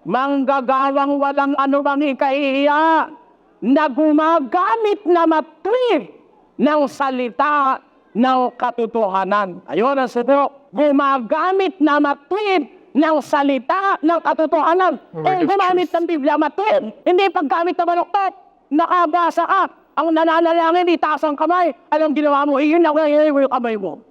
manggagawang walang anumang ikahihiya, na gumagamit na matwid ng salita ng katotohanan. Ayun ang sito, gumagamit na matwid ng salita ng katotohanan. Gumamit ng Biblia matwid, hindi paggamit na baluktot. Nakabasa ka, ang nananalangin, itaas ang kamay. Anong ginawa mo? Iyon na yung kamay mo.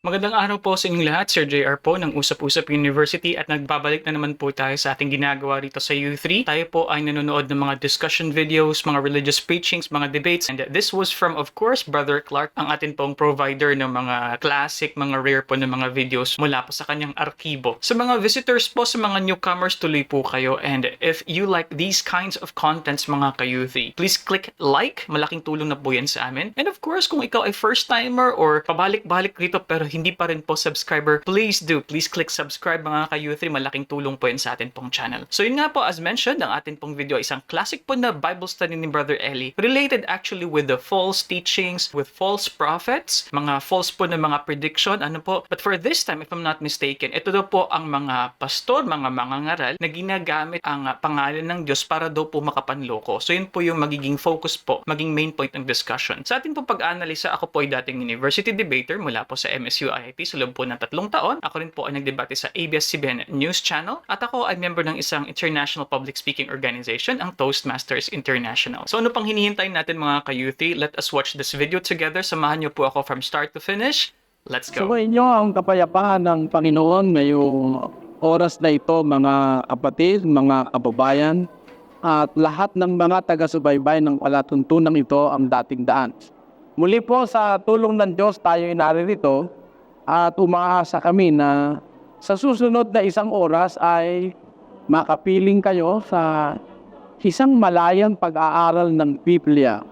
Magandang araw po sa inyong lahat, Sir JR po ng Usap-Usap University at nagbabalik na naman po tayo sa ating ginagawa rito sa U3. Tayo po ay nanonood ng mga discussion videos, mga religious preachings, mga debates, and this was from, of course, Brother Clark, ang atin pong provider ng mga classic, mga rare po ng mga videos mula po sa kanyang arkibo. Sa mga visitors po, sa mga newcomers, tuloy po kayo, and if you like these kinds of contents mga ka-U3, please click like, malaking tulong na po yan sa amin. And of course, kung ikaw ay first timer or pabalik-balik rito pero hindi pa rin po subscriber, please click subscribe mga ka-U3, malaking tulong po yan sa atin pong channel. So yun nga po, as mentioned, ang atin pong video ay isang classic po na Bible study ni Brother Eli, related actually with the false teachings, with false prophets, mga false po na mga prediction, ano po. But for this time, if I'm not mistaken, ito daw po ang mga pastor, mga mangangaral na ginagamit ang pangalan ng Diyos para daw po makapanloko. So yun po yung magiging focus po, maging main point ng discussion. Sa ating po pag-analisa, ako po ay dating university debater mula po sa MSU IIT sa loob po ng 3 taon. Ako rin po ay nagdebate sa ABS-CBN News Channel at ako ay member ng isang international public speaking organization, ang Toastmasters International. So ano pang hinihintay natin mga ka-U3? Let us watch this video together. Samahan niyo po ako from start to finish. Let's go. Subayin niyo ang kapayapaan ng Panginoon ngayong oras na ito, mga kapatid, mga kababayan, at lahat ng mga taga-subaybay ng palatuntunan ito ang dating daan. Muli po sa tulong ng Diyos tayo naririto at umaasa kami na sa susunod na isang oras ay makapiling kayo sa isang malayang pag-aaral ng Biblia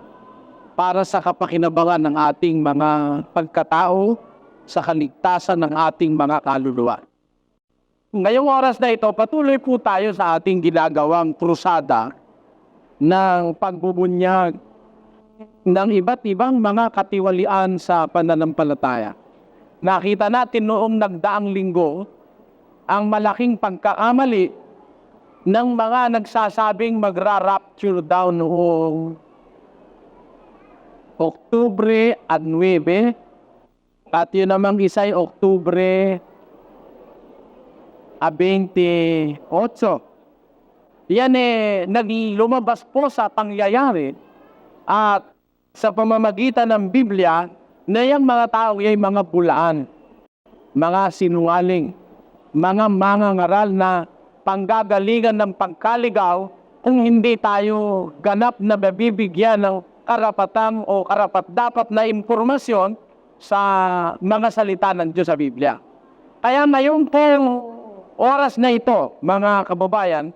para sa kapakinabangan ng ating mga pagkatao sa kaligtasan ng ating mga kaluluwa. Ngayong oras na ito, patuloy po tayo sa ating ginagawang krusada ng pagbubunyag ng iba't ibang mga katiwalian sa pananampalataya. Nakita natin noong nagdaang linggo ang malaking pagkakamali ng mga nagsasabing magra-rapture daw noong Oktubre 9 at yun namang isa ay Oktubre 28. Yan lumabas po sa pangyayari at sa pamamagitan ng Biblia na yung mga tao ay mga bulaan, mga sinungaling, mga mangangaral na panggagalingan ng pagkaligaw kung hindi tayo ganap na mabibigyan ng karapatan o karapat-dapat na impormasyon sa mga salita ng Diyos sa Biblia. Kaya ngayon pong oras na ito, mga kababayan,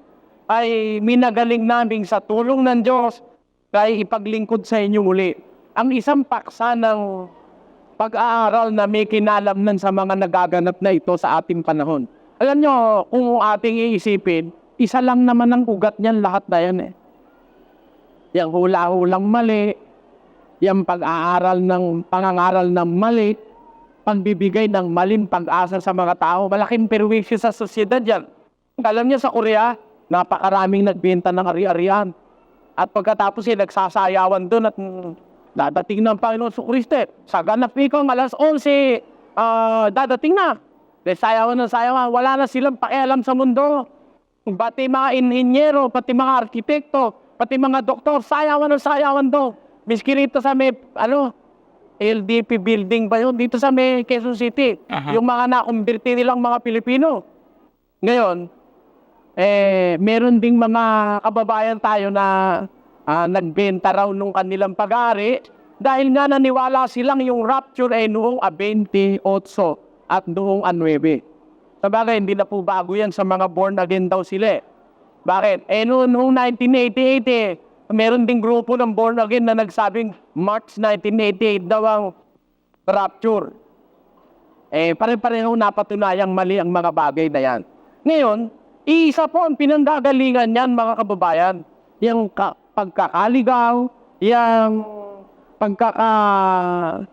ay minagaling namin sa tulong ng Diyos kay ipaglingkod sa inyo muli ang isang paksa ng pag-aaral na may kinalaman sa mga nagaganap na ito sa ating panahon. Alam nyo, kung ating iisipin, isa lang naman ang ugat niyan, lahat na yan eh. Yung hula-hulang mali, yung pag-aaral ng pangangaral ng mali, pagbibigay ng maling pag-asa sa mga tao, malaking perwisyo sa sosyedad yan. Alam niyo sa Korea, napakaraming nagbenta ng ari-arian. At pagkatapos nagsasayawan doon at dadating ng Panginoon sa Kristo. Sa ganap ikong alas 11, dadating na. Sayawan ng sayawan, wala na silang pakialam sa mundo. Pati mga inhinyero, pati mga arkitekto, pati mga doktor, sayawan ng sayawan doon. Miski rito sa may, LDP building ba yun? Dito sa may Quezon City. Yung mga nakumbirti nilang mga Pilipino. Ngayon, meron ding mga kababayan tayo na nagbenta raw nung kanilang pag-ari dahil nga naniwala silang yung rapture ay noong 28 at noong 9. Sabagay, hindi na po bago yan sa mga born again daw sila. Bakit? Noong 1988 meron ding grupo ng born again na nagsabing March 1988 daw ang rapture. Pare-pareho napatunayang mali ang mga bagay na yan. Ngayon, isa po ang pinanggagalingan niyan mga kababayan, yung pagkakaligaw, yung pagkakaturo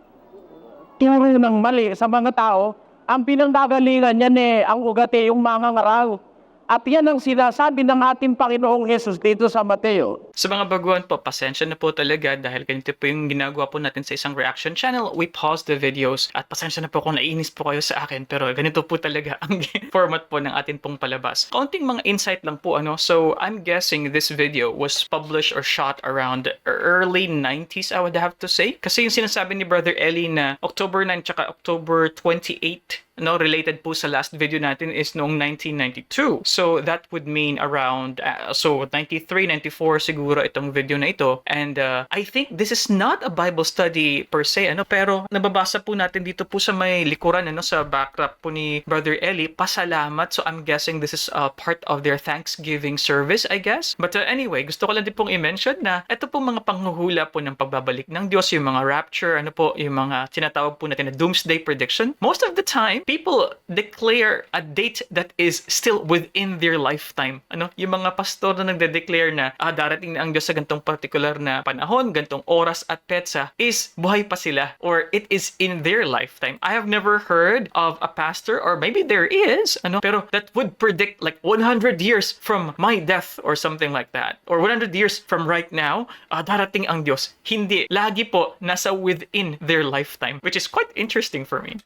ng mali sa mga tao ang pinanggagalingan niyan ang ugat yung mga ngaraw. At yan ang sinasabi ng ating Panginoong Hesus dito sa Mateo. Sa mga baguhan po, pasensya na po talaga dahil ganito po yung ginagawa po natin sa isang reaction channel. We pause the videos at pasensya na po kung naiinis po kayo sa akin pero ganito po talaga ang format po ng atin pong palabas. Kaunting mga insight lang po So I'm guessing this video was published or shot around early 90s, I would have to say. Kasi yung sinasabi ni Brother Eli na October 9 tsaka October 28 related po sa last video natin is noong 1992. So that would mean around 93, 94 siguro itong video na ito. And I think this is not a Bible study per se, pero nababasa po natin dito po sa may likuran, sa backdrop po ni Brother Eli, pasalamat. So I'm guessing this is part of their Thanksgiving service, I guess. But anyway, gusto ko lang din pong i-mention na ito po mga panghuhula po ng pagbabalik ng Diyos, yung mga rapture, yung mga tinatawag po natin na doomsday prediction. Most of the time, people declare a date that is still within their lifetime. Yung mga pastor na nagde-declare na darating na ang Diyos sa gantong particular na panahon, gantong oras at petsa, is buhay pa sila or it is in their lifetime. I have never heard of a pastor, or maybe there is, pero that would predict like 100 years from my death or something like that. Or 100 years from right now, darating ang Diyos. Hindi. Lagi po nasa within their lifetime, which is quite interesting for me.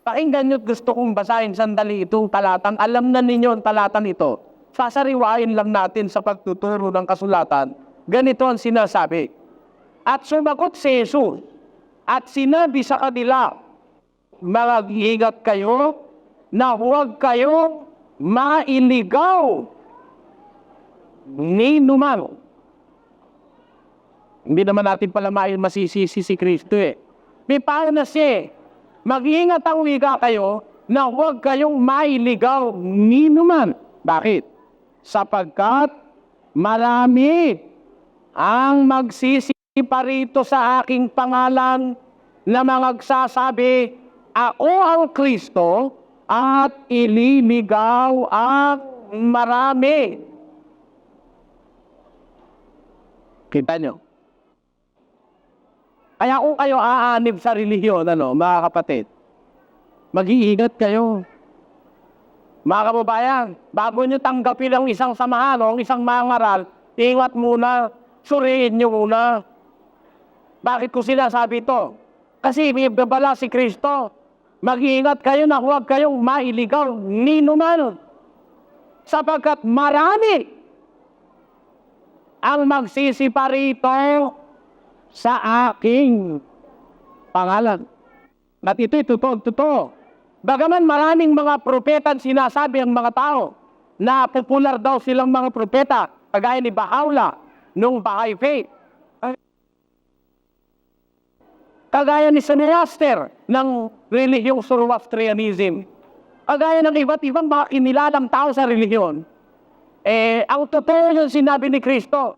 Pakinggan nyo't gusto kong basahin sandali itong talatang. Alam na ninyo ang talatang ito. Sasariwain lang natin sa pagtuturo ng kasulatan. Ganito ang sinasabi. At sumagot si Jesus at sinabi sa kanila, mag-ingat kayo na huwag kayong mailigaw ni numan. Hindi naman natin pala masisisi si Kristo May paano na siya mag-iingat ang wika kayo na huwag kayong mailigaw ni numan. Bakit? Sapagkat marami ang magsisiparito sa aking pangalan na magsasabi, ako ang Kristo at ililigaw ang marami. Kita nyo? Kaya kung kayo aanib sa relihiyon, mga kapatid, mag-iingat kayo. Mga kababayan, bago nyo tanggapin ang isang samahan o ang isang mangaral, ingat muna, suriin nyo muna. Bakit ko sinasabi ito? Kasi may babala si Kristo. Mag-iingat kayo na huwag kayong mailigaw ni numan. Sapagkat marami ang magsisiparito sa aking pangalan. At ito'y totoo. Bagaman maraming mga propeta sinasabi ang mga tao na popular daw silang mga propeta, kagaya ni Baha'u'llah nung Baha'i Faith. Kagaya ni Zoroaster ng relihiyong Zoroastrianism. Kagaya ng iba't ibang mga kinilalang tao sa relihiyon. Ang totoo yung sinabi ni Kristo.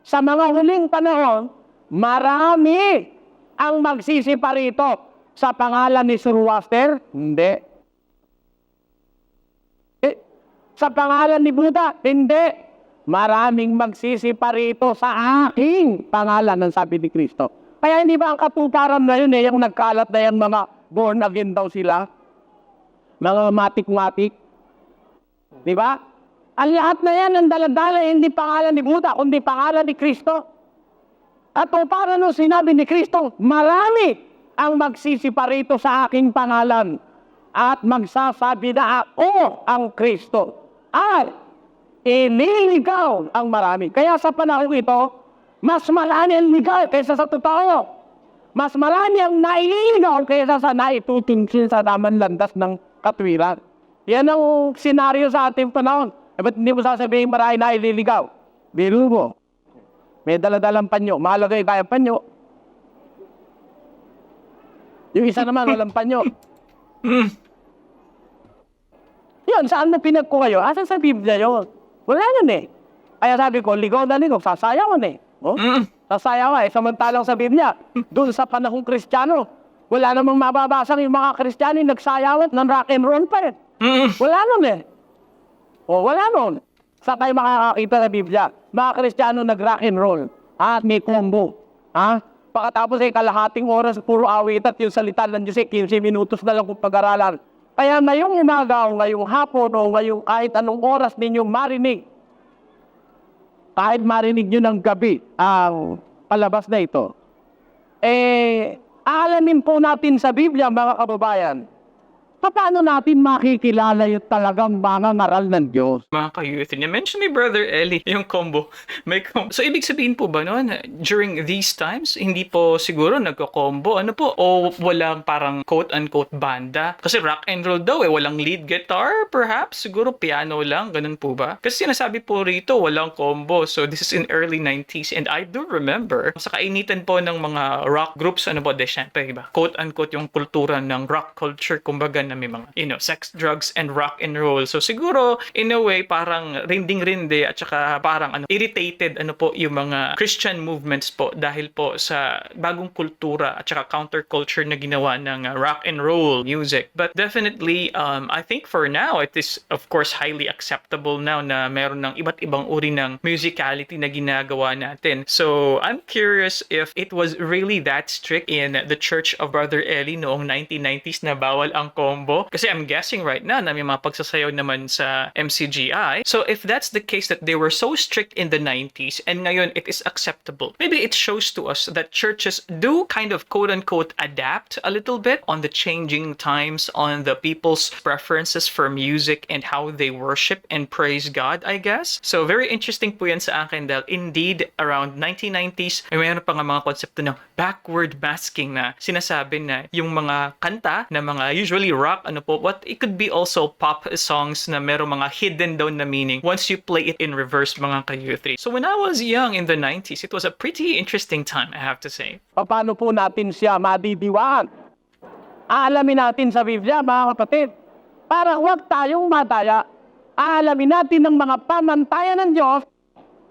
Sa mga huling panahon, marami ang magsisiparito. Sa pangalan ni Zoroaster? Hindi. Sa pangalan ni Buddha? Hindi. Maraming magsisiparito sa aking pangalan, ang sabi ni Kristo. Kaya hindi ba ang katuparan na yun yung nagkalat na yung mga born again daw sila? Mga matik-matik. Di ba? Ang lahat na yan, ang daladala, hindi pangalan ni Buddha, kundi pangalan ni Kristo. At para nung sinabi ni Kristo, marami ang magsisiparito sa aking pangalan at magsasabi na ako ang Kristo at ililigaw ang marami. Kaya sa panahon ito, mas marami ang ligaw kaysa sa totoo. Mas marami ang naililigaw kaysa sa naitutunsin sa tamang landas ng katwiran. Yan ang senaryo sa ating panahon. Ba't hindi mo sasabihin marami na ililigaw? Biro mo. May daladalang panyo. Mahalagay kaya panyo. Yung isa naman, walang panyo. Yun, saan na pinag ko kayo? Asan sa Biblia yun? Wala yun Kaya sabi ko, ligaw na ligaw, sasayawan Oh? Sasayawan samantalang sa Biblia, doon sa panahong Kristiyano, wala namang mababasang yung mga Kristiyano yung nagsayawan ng rock and roll pa rin. Wala nun wala nun. Saan kayo makakakita sa Biblia? Mga Kristiyano nag-rock and roll. At may combo. Pagkatapos ay kalahating oras, puro awit at yung salita ng Diyos, 15 minutos na lang kung pag-aralan. Kaya ngayong umaga o ngayong hapon o ngayong kahit anong oras ninyo marinig, kahit marinig nyo ng gabi ang palabas na ito, aalamin po natin sa Biblia, mga kababayan, paano natin makikilala yung talagang mga ngaral ng Diyos? Mga ka-youth, mention ni Brother Eli yung combo. May combo. So, ibig sabihin po ba noon, during these times, hindi po siguro nagko-combo? Ano po? O walang parang quote-unquote banda? Kasi rock and roll daw walang lead guitar, perhaps? Siguro piano lang, ganun po ba? Kasi sinasabi po rito, walang combo. So, this is in early 90s. And I do remember, sa kainitan po ng mga rock groups, ano po, syempre, iba? Quote-unquote yung kultura ng rock culture, kumbaga na may mga, sex, drugs, and rock and roll. So siguro, in a way, parang rinding-rinde at saka parang irritated yung mga Christian movements po dahil po sa bagong kultura at saka counterculture na ginawa ng rock and roll music. But definitely, I think for now, it is of course highly acceptable now na meron ng iba't ibang uri ng musicality na ginagawa natin. So I'm curious if it was really that strict in the Church of Brother Eli noong 1990s na bawal ang combo. Kasi I'm guessing right now na may mga pagsasayaw naman sa MCGI. So if that's the case that they were so strict in the 90s and ngayon it is acceptable, maybe it shows to us that churches do kind of quote-unquote adapt a little bit on the changing times, on the people's preferences for music and how they worship and praise God, I guess. So very interesting po yan sa akin dahil indeed around 1990s may mayroon pa nga mga konsepto ng backward masking na sinasabi na yung mga kanta na mga usually rock, what it could be also pop songs na merong mga hidden down na meaning once you play it in reverse, mga ka-youth. So when I was young in the 90s, it was a pretty interesting time, I have to say. Paano po natin siya madidiwaan? Aalamin natin sa Biblia, mga kapatid, para huwag tayong mataya. Aalamin natin ng mga pamantayan ng Diyos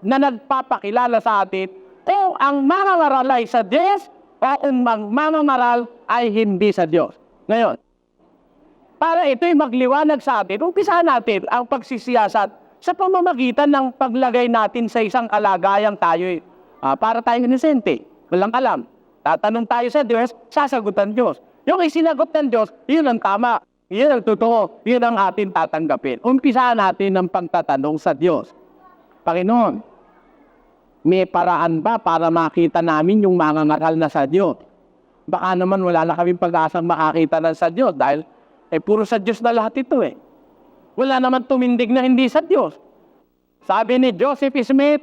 na nagpapakilala sa atin kung ang mga ngaral ay sa Diyos o kung ang mga ngaral ay hindi sa Diyos. Ngayon, para ito'y magliwanag sa atin, umpisahan natin ang pagsisiyasat sa pamamagitan ng paglagay natin sa isang kalagayang tayo. Para tayong inosente, walang alam. Tatanong tayo sa Diyos, sasagutan Diyos. Yung isinagot ng Diyos, yun ang tama, yun ang totoo, yun ang atin tatanggapin. Umpisahan natin ang pagtatanong sa Diyos. Panginoon, may paraan ba para makita namin yung mga ngaral na sa Diyos? Baka naman wala na kaming pag-asang makakita na sa Diyos dahil puro sa Diyos na lahat ito Wala naman tumindig na hindi sa Diyos. Sabi ni Joseph Smith,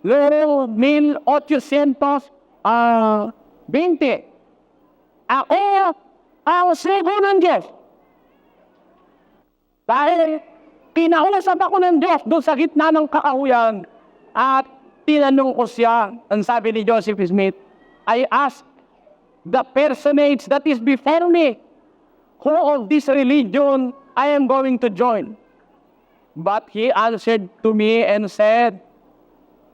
noong 1820, ako ang sebo ng Diyos. Dahil pinausap ako ng Diyos doon sa gitna ng kakahuyan at tinanong ko siya, ang sabi ni Joseph Smith, I asked the personage that is before me, who of this religion I am going to join? But he answered to me and said,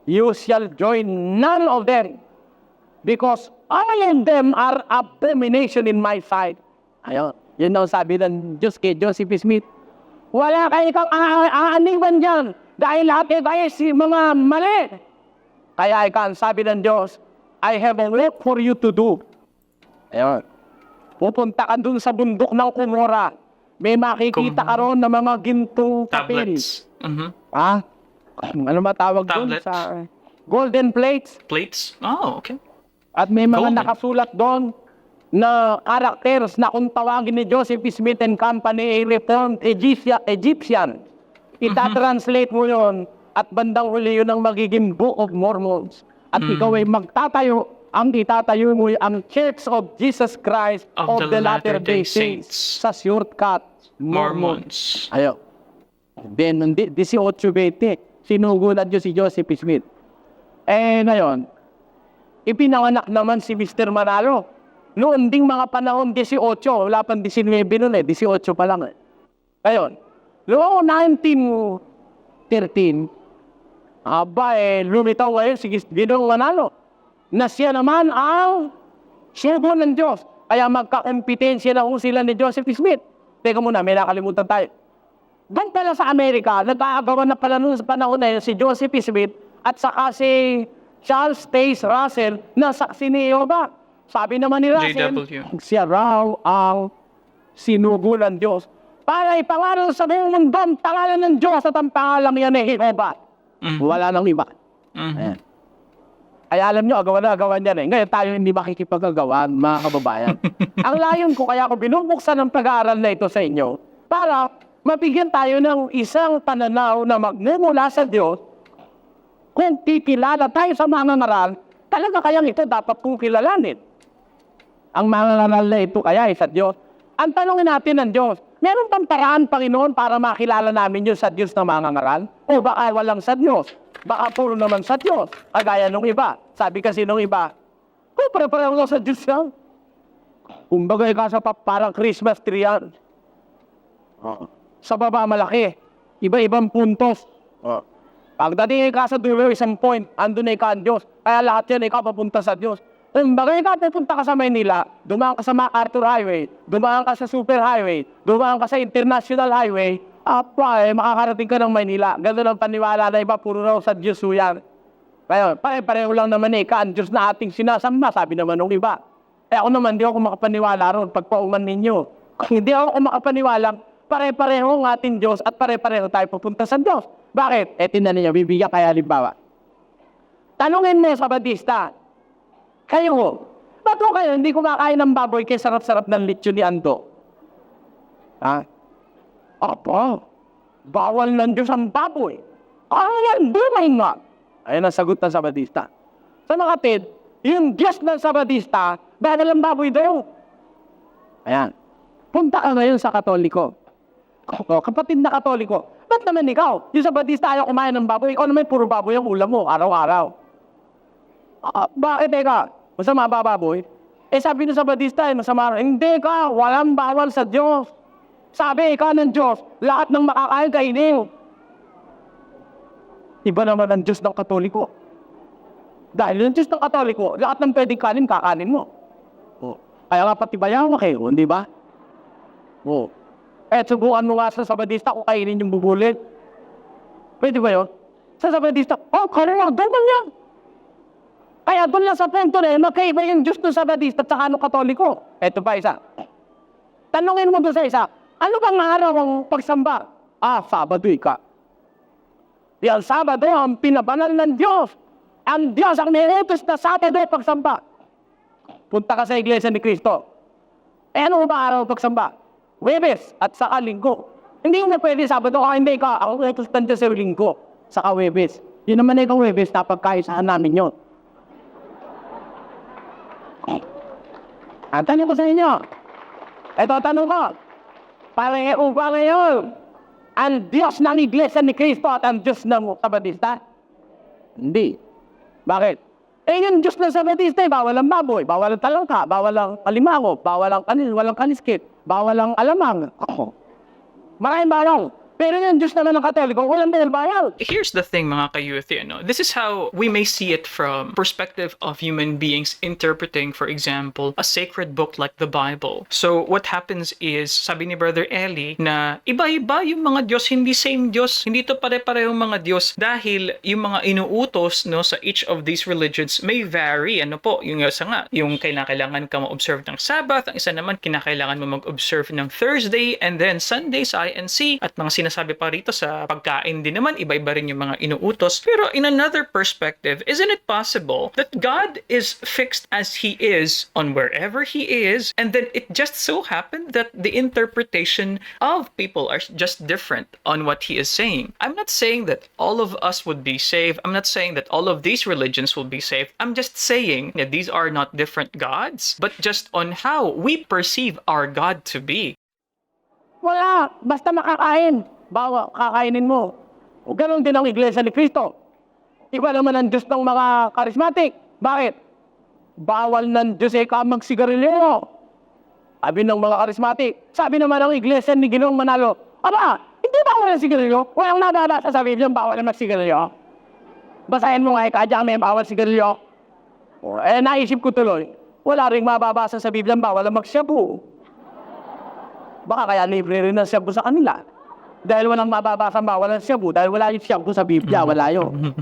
you shall join none of them, because all of them are abomination in my sight. Ayun, yun ang sabi ng Diyos kay Joseph Smith. Wala kayo kang aaniwan dyan, dahil lahat ay mga mali. Kaya ikaw, sabi ng Diyos, I have a work for you to do. Ayun. Pupunta ka dun sa bundok ng Kumora. May makikita ka ron na mga gintong papel. Tablets. Ano ba tawag dun? Sa golden plates. Plates? Oh, okay. At may mga Golden. nakasulat doon na characters na kung tawagin ni Joseph Smith and Company, a reformed Egyptian. Itatranslate mo yun at bandang huli yun ang magiging Book of Mormons. At ikaw ay magtatayo, ang itatayo mo ang Church of Jesus Christ of the Latter-day Saints sa shortcut Mormons. Ayo. Then, 18:20, sinugulat nyo si Joseph Smith. Ngayon, ipinanganak naman si Mr. Manalo. Noon ding mga panahon 18, wala pang 19 noon 18 pa lang Ngayon, noong 1913, lumitaw ngayon si Ginoong Manalo na siya naman ang siyebo ng Diyos. Kaya magkakompetensya na sila ni Joseph Smith. Teka muna, may nakalimutan tayo. Doon pala sa Amerika, nag-aagawan na pala noon sa panahon na yun si Joseph Smith at saka si Charles Taze Russell na saksi ni Jehovah. Sabi naman ni Russell, JW. siya raw ang sinugo ng Diyos para ipangaral sa buong mundo ang pangalan ng Diyos at ang pangalan niya ni Jehovah. Wala nang iba. Ayan. Kaya alam nyo, agawan yan eh. Ngayon tayo hindi makikipag-agawan, mga kababayan. Ang layon ko, kaya ako binubuksan ng pag-aaral na ito sa inyo para mabigyan tayo ng isang pananaw na magmumula sa Diyos. Kung kikilala tayo sa mga ngaral, talaga kayang ito dapat kong kilalanin. Ang mga ngaral na ito kaya ay sa Diyos. Ang tanongin natin ng Diyos, meron bang paraan, Panginoon, para makilala namin yun sa Diyos na mga ngaral? O baka walang sa Diyos? Baka puro naman sa Diyos. Kagaya nung iba. Sabi kasi nung iba, pare-pareho lang sa Diyos yan. Kumbaga ka sa parang Christmas tree yan. Sa baba malaki. Iba-ibang puntos. Pagdating ka sa dulo, isang point, andun na ikaw ang Diyos. Kaya lahat yan, ikaw papunta sa Diyos. Kumbaga ikaw pupunta ka sa Maynila, dumaan ka sa MacArthur Highway, dumaan ka sa Super Highway, dumaan ka sa International Highway, makakarating ka ng Maynila. Ganun ang paniwala na iba, puro raw sa Diyos yan. Kaya pare-pareho lang naman ka, ang Diyos na ating sinasamba, sabi naman ng iba. Ako naman, di ako makapaniwala ron pagpauman ninyo. Hindi ako makapaniwala, pare-pareho ang ating Diyos at pare-pareho tayo pupunta sa Diyos. Bakit? Tinan niyo, bibigyan kaya halimbawa. Tanungin mo sa Batista, kayo, ba't mo kayo hindi kumakain ng baboy kaya sarap-sarap ng lechon ni Ando? Ha? Apo, bawal ng Diyos ang baboy. Yan, dumay nga. Ayan ang sagot ng Sabadista. Sa nakatid, yung Diyos ng Sabadista, bawal ang baboy daw. Ayan. Punta ka ngayon sa Katoliko. Kapatid na Katoliko, ba't naman ikaw? Yung Sabadista ayaw kumain ng baboy, ikaw naman puro baboy ang ulam mo, araw-araw. Bakit eka? Masama ba baboy? Sabi nyo sa Batista, masama. Hindi ka, walang bawal sa Diyos. Sabi, ikaw ng Diyos, lahat ng makakain kainin. Iba naman ang Diyos ng Katoliko. Dahil yung Diyos ng Katoliko, lahat ng pwedeng kanin, kakanin mo. Kaya nga pati bayaw kayo, di ba? Subukan mo nga sa Batista kung kainin yung bubulin. Pwede ba yun? Sa Batista, kaya nga, ganun yan. Kaya doon lang sa punto na magkaiba yung Diyos doon sa Batista at saka Katoliko. Ito pa isa. Tanungin mo doon sa isa, ano bang araw ang pagsamba? Sabado ka. Yung Sabado ang pinabanal ng Diyos. Ang Diyos ang niretos na Sabado pagsamba. Punta ka sa Iglesia ni Cristo. Ano ba araw pagsamba? Huwebes at saka Linggo. Hindi mo na pwede Sabado ka, hindi ka. Ako niretos ng Diyos sa Linggo, saka Huwebes. Yun naman ikaw Huwebes, napagkaisahan namin yun. Ang tanong ko sa inyo, ito tanong ko, pareho ba ngayon ang Diyos ng Iglesia ni Cristo at ang Diyos ng Sabadista? Hindi. Bakit? Yung Diyos ng Sabadista, bawal ang baboy, bawal ang talangka, bawal ang alimango, bawal ang kanis, walang kaniskit, bawal ang alamang. Maraming bawal. Pero yung Diyos naman ng Katoliko, walang binalbayal. Here's the thing, mga ka-youth, this is how we may see it from perspective of human beings interpreting, for example, a sacred book like the Bible. So what happens is, sabi ni Brother Eli, na iba-iba yung mga Diyos, hindi same Diyos, hindi to pare-parehong mga Diyos dahil yung mga inuutos sa each of these religions may vary. Yung isa nga, yung kinakailangan ka ma-observe ng Sabbath, ang isa naman kinakailangan mo mag-observe ng Thursday and then Sunday sa INC at mga sinasabi pa rito sa pagkain din naman, iba-iba rin yung mga inuutos. Pero in another perspective, isn't it possible that God is fixed as He is on wherever He is, and then it just so happened that the interpretation of people are just different on what He is saying? I'm not saying that all of us would be saved. I'm not saying that all of these religions will be saved. I'm just saying that these are not different gods, but just on how we perceive our God to be. Wala, basta makakain. Bawa, kakainin mo. Ganon din ang Iglesia ni Cristo. Iba naman ang Diyos ng mga charismatic. Bakit? Bawal ng Diyos ka magsigarilyo. Sabi ng mga charismatic. Sabi naman ng Iglesia ni Ginoong Manalo, aba, hindi bawal ng sigarilyo? Walang nababasa sa Biblia bawal ng magsigarilyo. Basahin mo nga ikadyang may bawal sigarilyo. Naisip ko tuloy, wala rin mababasa sa Biblia bawal ng magsyabu. Baka kaya libre rin ng syabu sa kanila. Dahil walang mababasa bawal ng syabu, dahil wala yung syabu sa Biblia, wala yun.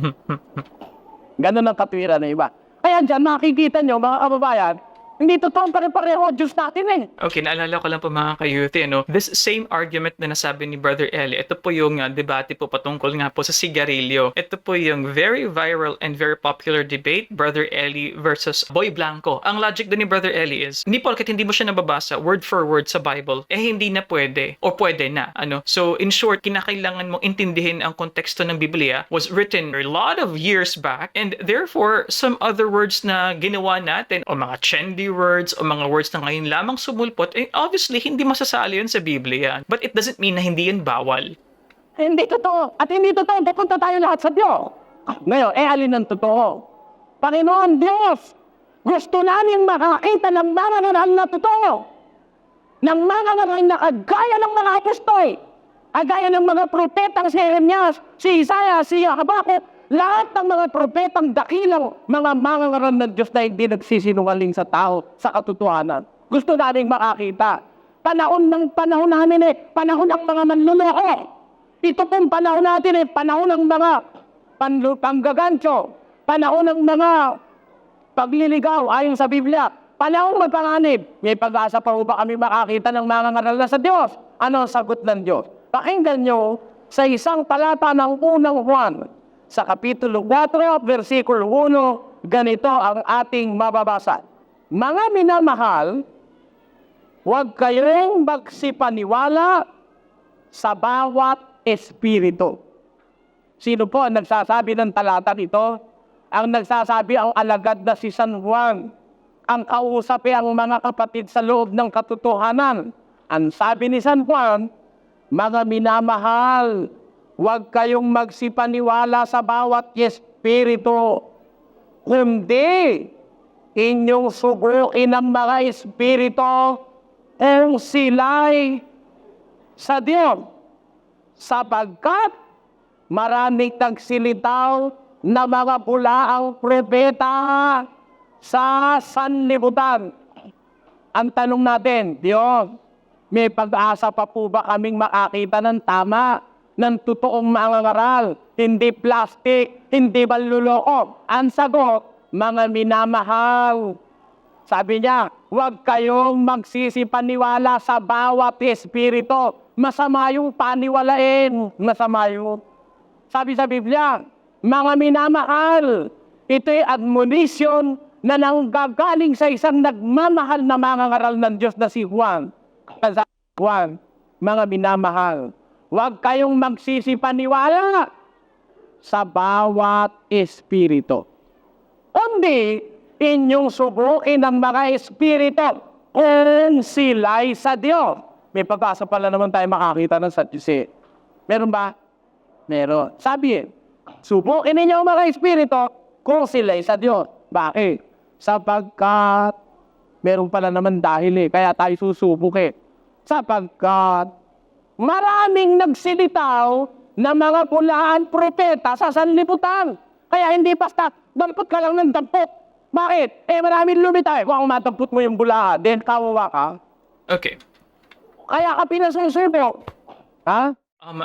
Ganun ang katwiran ng iba. Kaya dyan, makikita nyo, mga kababayan, hindi totoo pare-pareho Diyos natin eh. Okay, naalala ko lang po mga ka-youth, this same argument na nasabi ni Brother Eli, ito po yung debate po patungkol nga po sa sigarilyo. Ito po yung very viral and very popular debate, Brother Eli versus Boy Blanco. Ang logic doon ni Brother Eli is, hindi po, kahit hindi mo siya nababasa word for word sa Bible, hindi na pwede, o pwede na. So, in short, kinakailangan mong intindihin ang konteksto ng Biblia was written a lot of years back, and therefore, some other words na ginawa natin, o mga trendy words o mga words na ngayon lamang sumulpot, obviously, hindi masasali yun sa Biblia. But it doesn't mean na hindi yun bawal. Hindi totoo. At hindi totoo, pupunta tayo lahat sa Diyos. Ngayon, alin ang totoo? Panginoon Diyos, gusto namin makakita ng mga ngaral na totoo. Ng mga ngaral na kagaya ng mga apostol. Kagaya ng mga propetang si Jeremias, si Isaiah, si Habakuk, lahat ng mga propetang dakilang mga mangangaral ng Diyos na hindi nagsisinungaling sa tao sa katotohanan. Gusto nating makakita. Panahon namin panahon ng mga manluloko. Ito pong panahon natin panahon ng mga panggagancho, panahon ng mga pagliligaw ayon sa Biblia, panahon mapanganib. May pag-asa pa ba kami makakita ng mangangaral na sa Diyos? Ano ang sagot ng Diyos? Pakinggan nyo sa isang talata ng unang Juan, sa Kapitulo 4, versikulo 1, ganito ang ating mababasa. Mga minamahal, huwag kayong magsipaniwala sa bawat espiritu. Sino po ang nagsasabi ng talata nito? Ang nagsasabi ang alagad na si San Juan. Ang kausap ang mga kapatid sa loob ng katotohanan. Ang sabi ni San Juan, mga minamahal, huwag kayong magsipaniwala sa bawat espiritu, kundi inyong subukin ang mga espiritu kung sila'y sa Diyos. Sapagkat maraming nagsilitaw na mga bulaang propeta sa sanlibutan. Ang tanong natin, Diyos, may pag-asa pa po ba kaming makakita ng tama, ng totoong mangangaral, hindi plastic, hindi manluloko? Ang sagot, mga minamahal. Sabi niya, huwag kayong magsisipaniwala sa bawat espiritu. Masama yung paniwalain. Masama yun. Sabi sa Biblia, mga minamahal, ito'y admonition na nanggagaling sa isang nagmamahal na mangangaral ng Diyos na si Juan. Sa Juan, mga minamahal, huwag kayong magsisipaniwala sa bawat espiritu. Kundi, inyong subukin ang mga espiritu kung sila'y sa Diyos. May pag-asa pala naman tayo makakita ng sa Diyos eh. Meron ba? Meron. Sabi subukin ninyo ang mga espiritu kung sila'y sa Diyos. Bakit? Sapagkat meron pala naman dahil kaya tayo susubok Sapagkat maraming nagsilitaw na mga pulaan propeta sa sanlibutan. Kaya hindi basta dampot ka lang ng dampot. Bakit? Maraming lumitaw. Kung matampot mo yung bula, then kawawa ka. Okay. Kaya ka pinasusubo. Ha?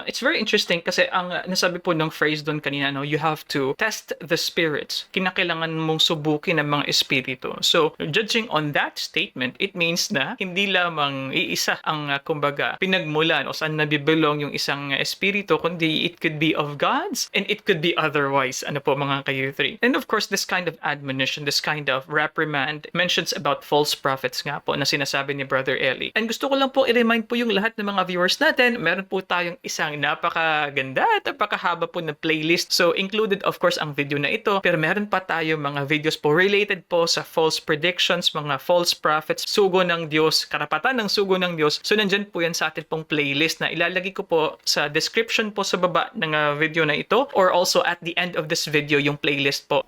It's very interesting kasi ang nasabi po ng phrase doon kanina, you have to test the spirits. Kinakailangan mong subukin ang mga espiritu. So, judging on that statement, it means na hindi lamang iisa ang kumbaga pinagmulan o saan nabibilong yung isang espiritu, kundi it could be of God's and it could be otherwise. Ano po mga ka-U3? And of course, this kind of admonition, this kind of reprimand mentions about false prophets nga po na sinasabi ni Brother Eli. And gusto ko lang po i-remind po yung lahat ng mga viewers natin, meron po tayong isang napakaganda at napakahaba po na playlist. So, included of course ang video na ito, pero meron pa tayo mga videos po related po sa false predictions, mga false prophets, sugo ng Diyos, karapatan ng sugo ng Diyos. So, nandyan po yan sa atin pong playlist na ilalagay ko po sa description po sa baba ng video na ito or also at the end of this video yung playlist po.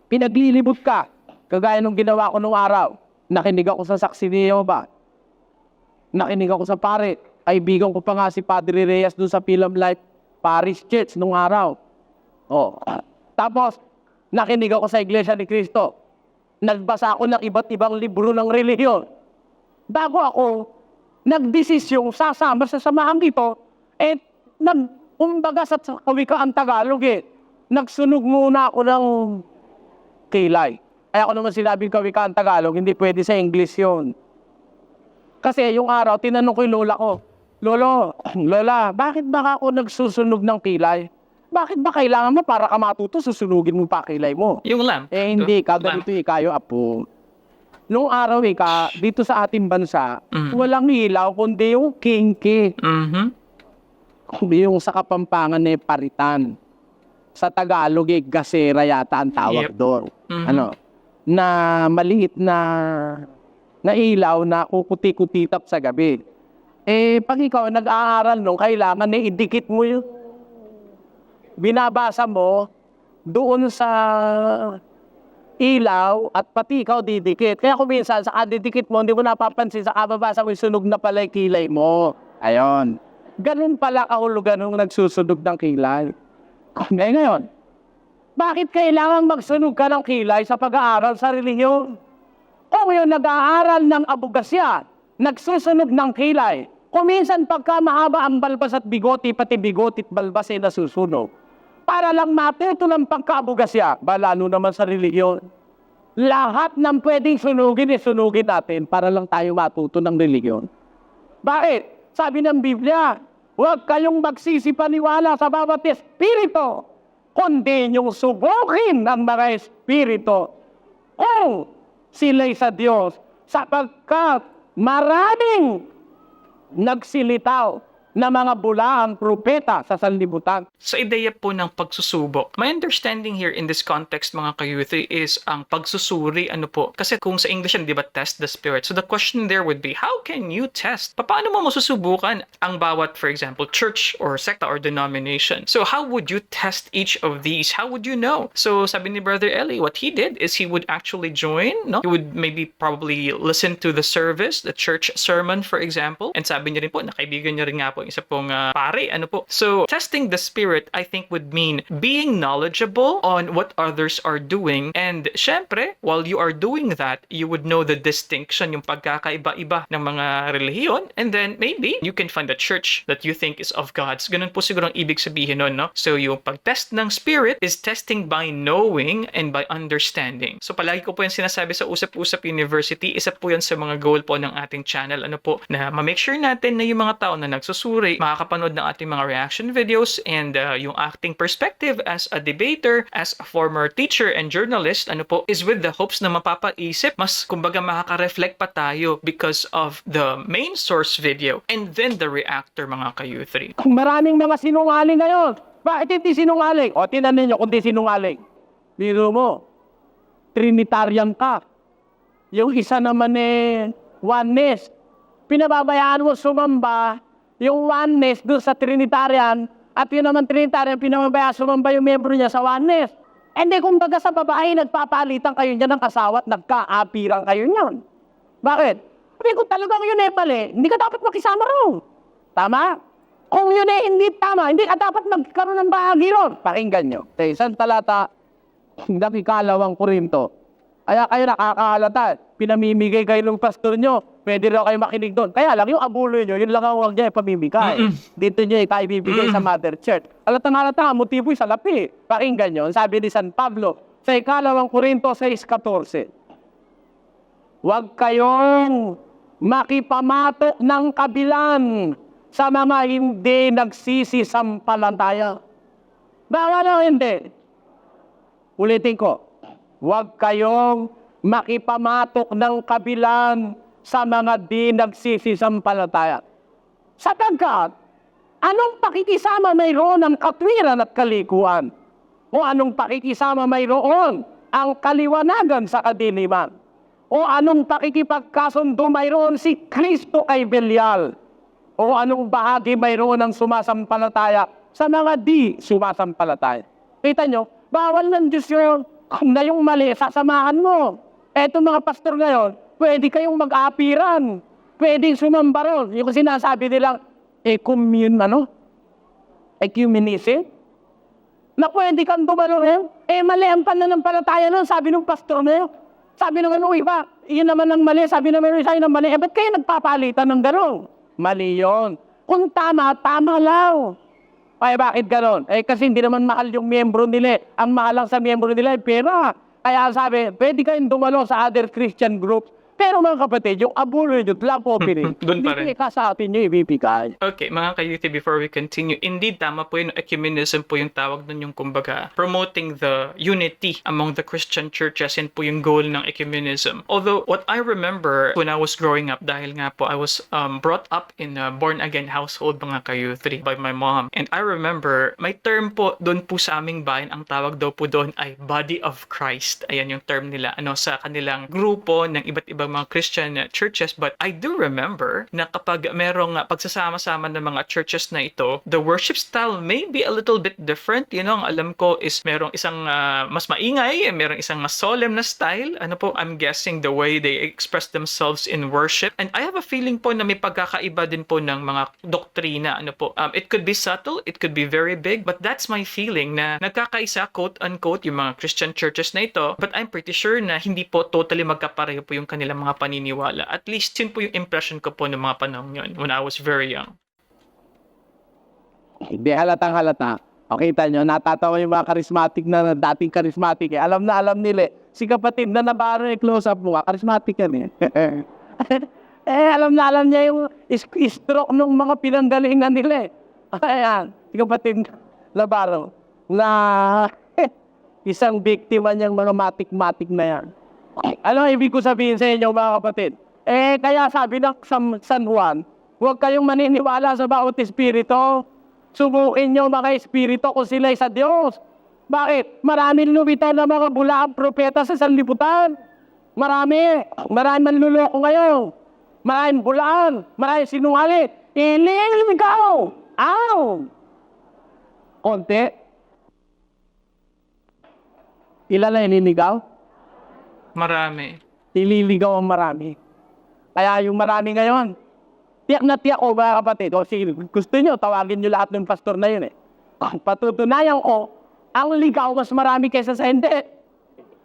Pinaglilibot ka, kagaya nung ginawa ko nung araw. Nakinig ako sa saksi ni Jehovah. Nakinig ako sa pare. Kaibigan ko pa nga si Padre Reyes doon sa Pilum Life Parish Church nung araw. Tapos, nakinig ako sa Iglesia ni Cristo. Nagbasa ako ng iba't ibang libro ng relihiyon. Bago ako nagdesisyong sasama sa samahan ito, kumbaga sa kawikaan Tagalog nagsunog muna ako ng kilay. Ay ako naman sinabing kawikaan Tagalog, hindi pwede sa English yun. Kasi yung araw, tinanong ko yung lola ko, Lola, bakit ba ako nagsusunog ng kilay? Bakit ba kailangan mo para ka matuto, susunugin mo pa kilay mo? Yung lamp. Eh hindi, Lamp. ganito kayo apo. Noong araw dito sa ating bansa, walang ilaw kundi yung kingki. Yung sa Kapampangan paritan. Sa Tagalog gasera yata ang tawag doon. Na maliit na ilaw na kukuti-kutitap sa gabi. Eh, pag ikaw nag-aaral nung kailangan idikit mo yung binabasa mo doon sa ilaw at pati ikaw didikit. Kaya kung minsan sa kadidikit mo, hindi mo napapansin sa kababasa mo sunog na pala yung kilay mo. Ayon. Ganun pala kahulugan nung nagsusunog ng kilay. Ngayon, bakit kailangan magsunog ka ng kilay sa pag-aaral sa relihiyon? Kung yung nag-aaral ng abugasya, nagsusunog ng kilay, kung minsan pagka mahaba ang balbas at bigoti, pati bigoti at balbas ay nasusunog, para lang matuto ng pagkaabugasya, lalo naman sa relihiyon. Lahat ng pwedeng sunugin, sunugin natin para lang tayo matuto ng relihiyon. Bakit? Sabi ng Biblia, huwag kayong magsisipaniwala sa bawat espiritu, kundi yung subukin ang mga espiritu kung sila'y sa Diyos, sapagkat maraming nagsilitaw na mga bulaang propeta sa sanlibutan. Sa ideya po ng pagsusubok, my understanding here in this context mga kayuthi is ang pagsusuri kasi kung sa English di ba test the spirit, so the question there would be how can you test? Paano mo masusubukan ang bawat, for example, church or secta or denomination? So how would you test each of these? How would you know? So sabi ni Brother Eli, what he did is he would actually join, he would maybe probably listen to the service, the church sermon for example, and sabi niya rin po, nakaibigan niya rin nga po isa pong pare, So, testing the spirit, I think, would mean being knowledgeable on what others are doing. And, syempre, while you are doing that, you would know the distinction, yung pagkakaiba-iba ng mga relihiyon. And then, maybe, you can find a church that you think is of God's. Ganun po siguro ang ibig sabihin nun, no? So, yung pag-test ng spirit is testing by knowing and by understanding. So, palagi ko po yung sinasabi sa Usap-Usap University, isa po yan sa mga goal po ng ating channel, na ma-make sure natin na yung mga tao na nagsusuri, makakapanood ng ating mga reaction videos and yung acting perspective as a debater, as a former teacher and journalist, is with the hopes na mapapaisip, mas kumbaga makaka-reflect pa tayo because of the main source video and then the reactor mga kayuthri. Maraming mga sinungaling ngayon. Bakit hindi sinungaling? O, tinanin nyo kung di sinungaling. Biro mo, Trinitarian ka. Yung isa naman oneness. Pinababayaan mo sumamba yung oneness doon sa Trinitarian at yun naman Trinitarian, pinamabayaan sumamba yung membro niya sa oneness. Hindi kung baga sa babae, nagpapalitan kayo niya ng kasawa at nagkaapiran kayo niyan. Bakit? Sabi kung talagang yun mali, hindi ka dapat makisama ron. Tama? Kung yun hindi tama, hindi ka dapat magkaroon ng bahagi ron. Pakinggan nyo. Sa isang talata, hindi ikalawang Korinto. Kaya kayo nakakahalata, pinamimigay kayo ng pastor nyo, pwede rin kayo makinig doon. Kaya lang, yung abulo nyo, yun lang ang huwag niya pamimigay. Dito nyo ibibigay sa Mother Church. Halatang-halata, motibo sa lapi. Pakinggan nyo, sabi ni San Pablo, sa ikalawang Korinto 6:14, huwag kayong makipamatok ng kabilan sa mga hindi nagsisisampalataya. Bawal o hindi? Ulitin ko. Huwag kayong makipamatok ng kabilan sa mga di nagsisisampalataya. Sapagkat, anong pakikisama mayroon ang katwiran at kalikuan? O anong pakikisama mayroon ang kaliwanagan sa kadiliman? O anong pakikipagkasundo mayroon si Kristo kay Belial? O anong bahagi mayroon ang sumasampalataya sa mga di sumasampalataya? Kita nyo, bawal ng Diyos yun. Kung na yung mali, sasamahan mo. Eto mga pastor ngayon, pwede kayong mag-apiran. Pwedeng sumambaron. Yung sinasabi nilang, ecumenism. Na pwede kang tumalong mali ang pananampalataya nun, sabi ng pastor na yun. Sabi ng iba, yun naman ang mali, sabi naman yung sa'yo ng mali. Ba't kayo nagpapalitan ng gano'n? Mali yun. Kung tama, tama lang. Ay, bakit ganon? Eh, kasi hindi naman mahal yung miyembro nila. Ang mahal lang sa miyembro nila ay pera. Kaya sabi, pwede kayong dumalo sa other Christian groups. Pero mga kapatid, yung abuloy nyo, love offering, Doon pa hindi rin. ka sa atin nyo ibibigay. Okay, mga ka-youth, before we continue, indeed, tama po yung ecumenism po yung tawag nun, yung kumbaga, promoting the unity among the Christian churches, yan po yung goal ng ecumenism. Although, what I remember when I was growing up, dahil nga po, I was brought up in a born-again household, mga ka-youth, by my mom. And I remember, may term po doon po sa aming bayan, ang tawag daw po doon ay Body of Christ. Ayan yung term nila, sa kanilang grupo ng iba't ibang mga Christian churches. But I do remember na kapag merong pagsasama-sama ng mga churches na ito, the worship style may be a little bit different. Ang alam ko is merong isang mas maingay, merong isang mas solemn na style. I'm guessing the way they express themselves in worship. And I have a feeling po na may pagkakaiba din po ng mga doktrina. It could be subtle, it could be very big, but that's my feeling na nagkakaisa, quote-unquote, yung mga Christian churches na ito. But I'm pretty sure na hindi po totally magkapareho po yung kanilang mga paniniwala. At least yun po yung impression ko po ng mga panahon yun when I was very young. Hindi halatang halata. O kita nyo, natatawa yung mga charismatic na dating charismatic. Alam na alam nila. Si kapatid na nabaro yung close-up mo, charismatic yan alam na alam niya yung stroke ng mga pinanggalingan nila Ayan, si kapatid nabaro na isang biktima niyang mga matik-matik na yan. Ano ang ibig ko sabihin sa inyo mga kapatid? Kaya sabi ng San Juan, huwag kayong maniniwala sa bawat espiritu. Subukin nyo mga espiritu kung sila'y sa Diyos. Bakit? Maraming lumitaw na mga bulaang propeta sa sanlibutan. Maraming manluloko ngayon. Maraming bulaan. Maraming sinungalit. Ikaw! Aw! Konti. Ilan na iniligaw? Marami. Nililigaw ang marami. Kaya yung marami ngayon, tiyak na tiyak ko mga kapatid. O sige, gusto nyo, tawagin nyo lahat ng pastor na yun Patutunayan ko, ang ligaw mas marami kaysa sa hindi.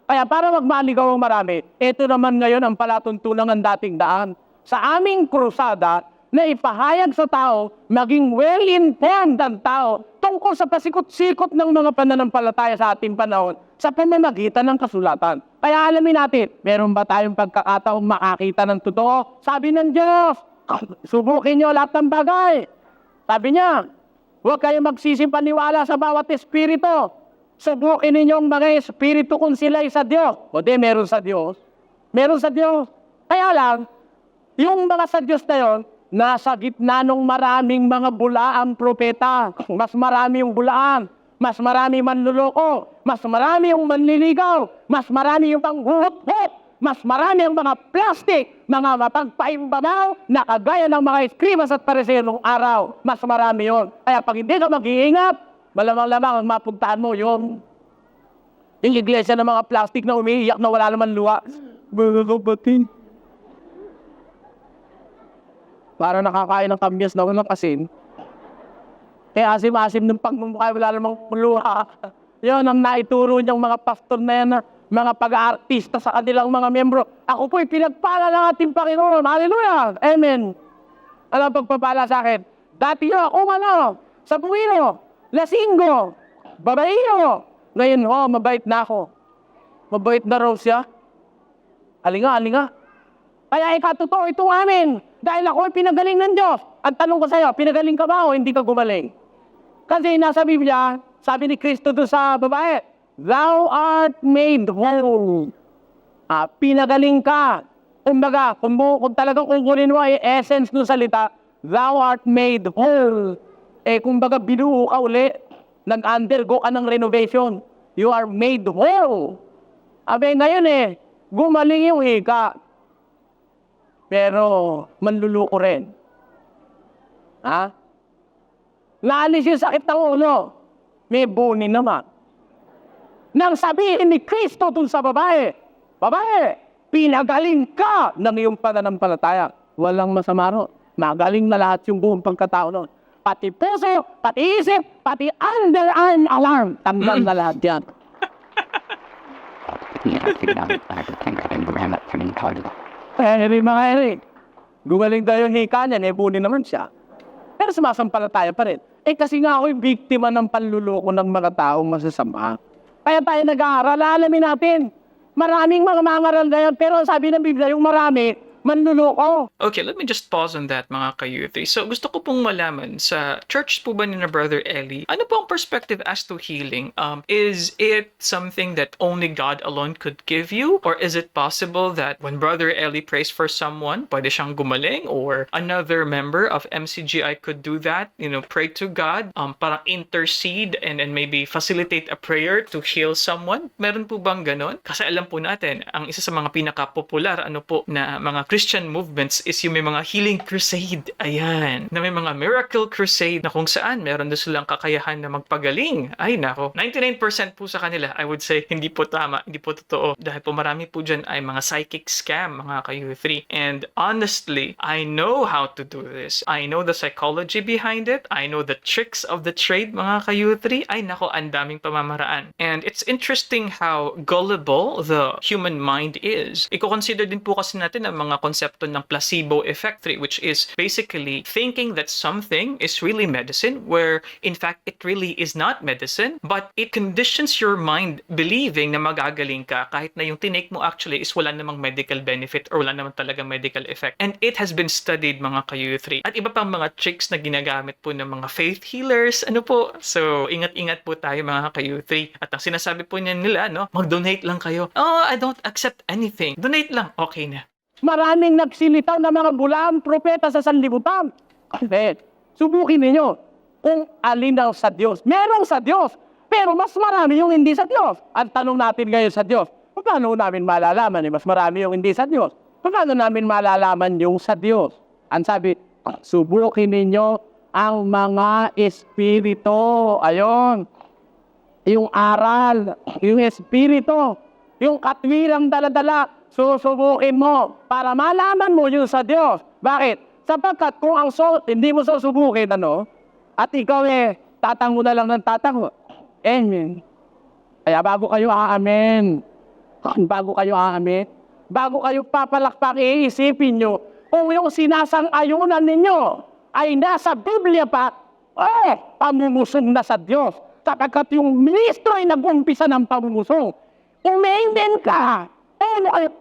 Kaya para magmaligaw ang marami, ito naman ngayon ang palatuntunan ng dating daan. Sa aming krusada, na ipahayag sa tao, maging well-informed ang tao tungkol sa pasikot-sikot ng mga pananampalataya sa ating panahon sa pamamagitan ng kasulatan. Kaya alamin natin, meron ba tayong pagkakataong makakita ng totoo? Sabi ng Diyos, subukin nyo lahat ng bagay. Sabi niya, huwag kayong magsisipaniwala sa bawat espiritu. Subukin ninyong mga espiritu kung sila'y sa Diyos. O di, meron sa Diyos. Meron sa Diyos. Kaya lang, yung mga sa Diyos na yun, nasa gitna ng maraming mga bulaang propeta. Mas marami yung bulaan. Mas marami manluloko. Mas marami yung manliligaw. Mas marami yung panghuhot-hot. Mas marami yung mga plastic, mga mapagpaimbabaw na kagaya ng mga eskribas at pareserong araw. Mas marami yon. Kaya pag hindi ka mag-iingat, malamang-lamang ang mapuntahan mo yung iglesia ng mga plastic na umiiyak na wala naman luha. Mga kapatid. Para nakakain ng kamyas na walang asin. Kaya asim-asim ng pagmumukha, wala namang luha. Yun ang naituro niyang mga pastor na yan, mga pag-aartista sa kanilang mga miyembro. Ako po'y pinagpala ng ating Panginoon. Hallelujah! Amen! Ano ang pagpapala sa akin? Dati yun, ako sa buwino, lasinggo, babaino. Ngayon, mabait na ako. Mabait na raw siya. Alinga. Kaya ikatotoo itong amin. Dahil ako ay pinagaling ng Diyos. Ang tanong ko sa iyo, pinagaling ka ba o hindi ka gumaling? Kasi nasa Biblia, sabi ni Kristo doon sa babae, thou art made whole. Pinagaling ka. Kumbaga, kung talagang kukunin mo ay essence ng salita, thou art made whole. Kumbaga, binuo ka uli. Nag-undergo ka ng renovation. You are made whole. Ngayon gumaling yung hika. Pero, manluluko rin. Naalis yung sakit ng ulo. May buni naman. Nang sabihin ni Kristo dun sa babae, pinagaling ka ng iyong pananampalataya. Walang masama ron. Magaling na lahat yung buong pagkatao nun. Pati puso, pati isip, pati underarm alarm. Tanggal na lahat yan. Mga Eric, gumaling daw yung hika niya, nebunin naman siya. Pero sumasampalataya pa rin. Kasi nga ako'y biktima ng panluloko ng mga taong masasama. Kaya tayo nag-aaral, alamin natin. Maraming mga mangaral ngayon, pero sabi ng Biblia, yung marami, manluloko. Okay, let me just pause on that, mga ka-youth. So, gusto ko pong malaman, sa church po ba ni na Brother Ellie, ano po ang perspective as to healing? Is it something that only God alone could give you? Or is it possible that when Brother Ellie prays for someone, pwede siyang gumaling? Or another member of MCGI could do that? Pray to God, parang intercede and maybe facilitate a prayer to heal someone? Meron po bang ganon? Kasi alam po natin, ang isa sa mga pinaka-popular, na mga Christian movements is yung may mga healing crusade. Ayan. Na may mga miracle crusade na kung saan meron na silang kakayahan na magpagaling. Ay, nako. 99% po sa kanila, I would say, hindi po tama, hindi po totoo. Dahil po marami po dyan ay mga psychic scam, mga ka-U3. And honestly, I know how to do this. I know the psychology behind it. I know the tricks of the trade, mga ka-U3. Ay, nako, ang daming pamamaraan. And it's interesting how gullible the human mind is. Iko-consider din po kasi natin ang mga konsepto ng placebo effect, which is basically thinking that something is really medicine where in fact it really is not medicine, but it conditions your mind believing na magagaling ka kahit na yung tinake mo actually is wala namang medical benefit or wala namang talagang medical effect. And it has been studied, mga ka-U3. At iba pang mga tricks na ginagamit po ng mga faith healers. So, ingat-ingat po tayo, mga ka-U3. At ang sinasabi po nila, mag-donate lang kayo. Oh, I don't accept anything. Donate lang. Okay na. Maraming nagsilitaw na mga bulang propeta sa sanlibutan. Kasi, subukin ninyo kung alin ang sa Diyos. Merong sa Diyos, pero mas marami yung hindi sa Diyos. Ang tanong natin ngayon sa Diyos, paano namin malalaman? Mas marami yung hindi sa Diyos. Paano namin malalaman yung sa Diyos? Ang sabi, subukin ninyo ang mga espiritu. Ayon. Yung aral, yung espiritu, yung katwirang dala-dala, susubukin mo para malaman mo yun sa Diyos. Bakit? Sapagkat kung hindi mo susubukin, at ikaw tatango na lang ng tatango. Amen. Kaya bago kayo aamen, bago kayo papalakpak, iisipin nyo, kung yung sinasang-ayunan ninyo ay nasa Biblia pa, pamumusong na sa Diyos. Sapagkat yung ministro ay nag-umpisa ng pamumusong. Umamen ka.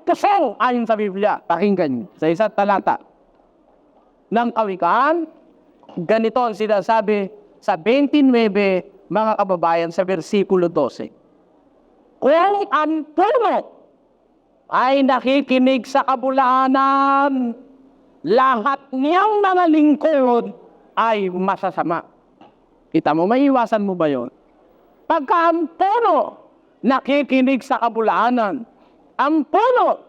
Kasi ayon sa Biblia, pakinggan niyo, sa isa't talata ng Kawikaan, ganito ang sinasabi sa 29, mga kababayan, sa versikulo 12. Kung ang puno ay nakikinig sa kabulaanan, lahat niyang mga lingkod ay masasama. Kita mo, maiiwasan mo ba yun? Pagka ang puno nakikinig sa kabulaanan, ang puno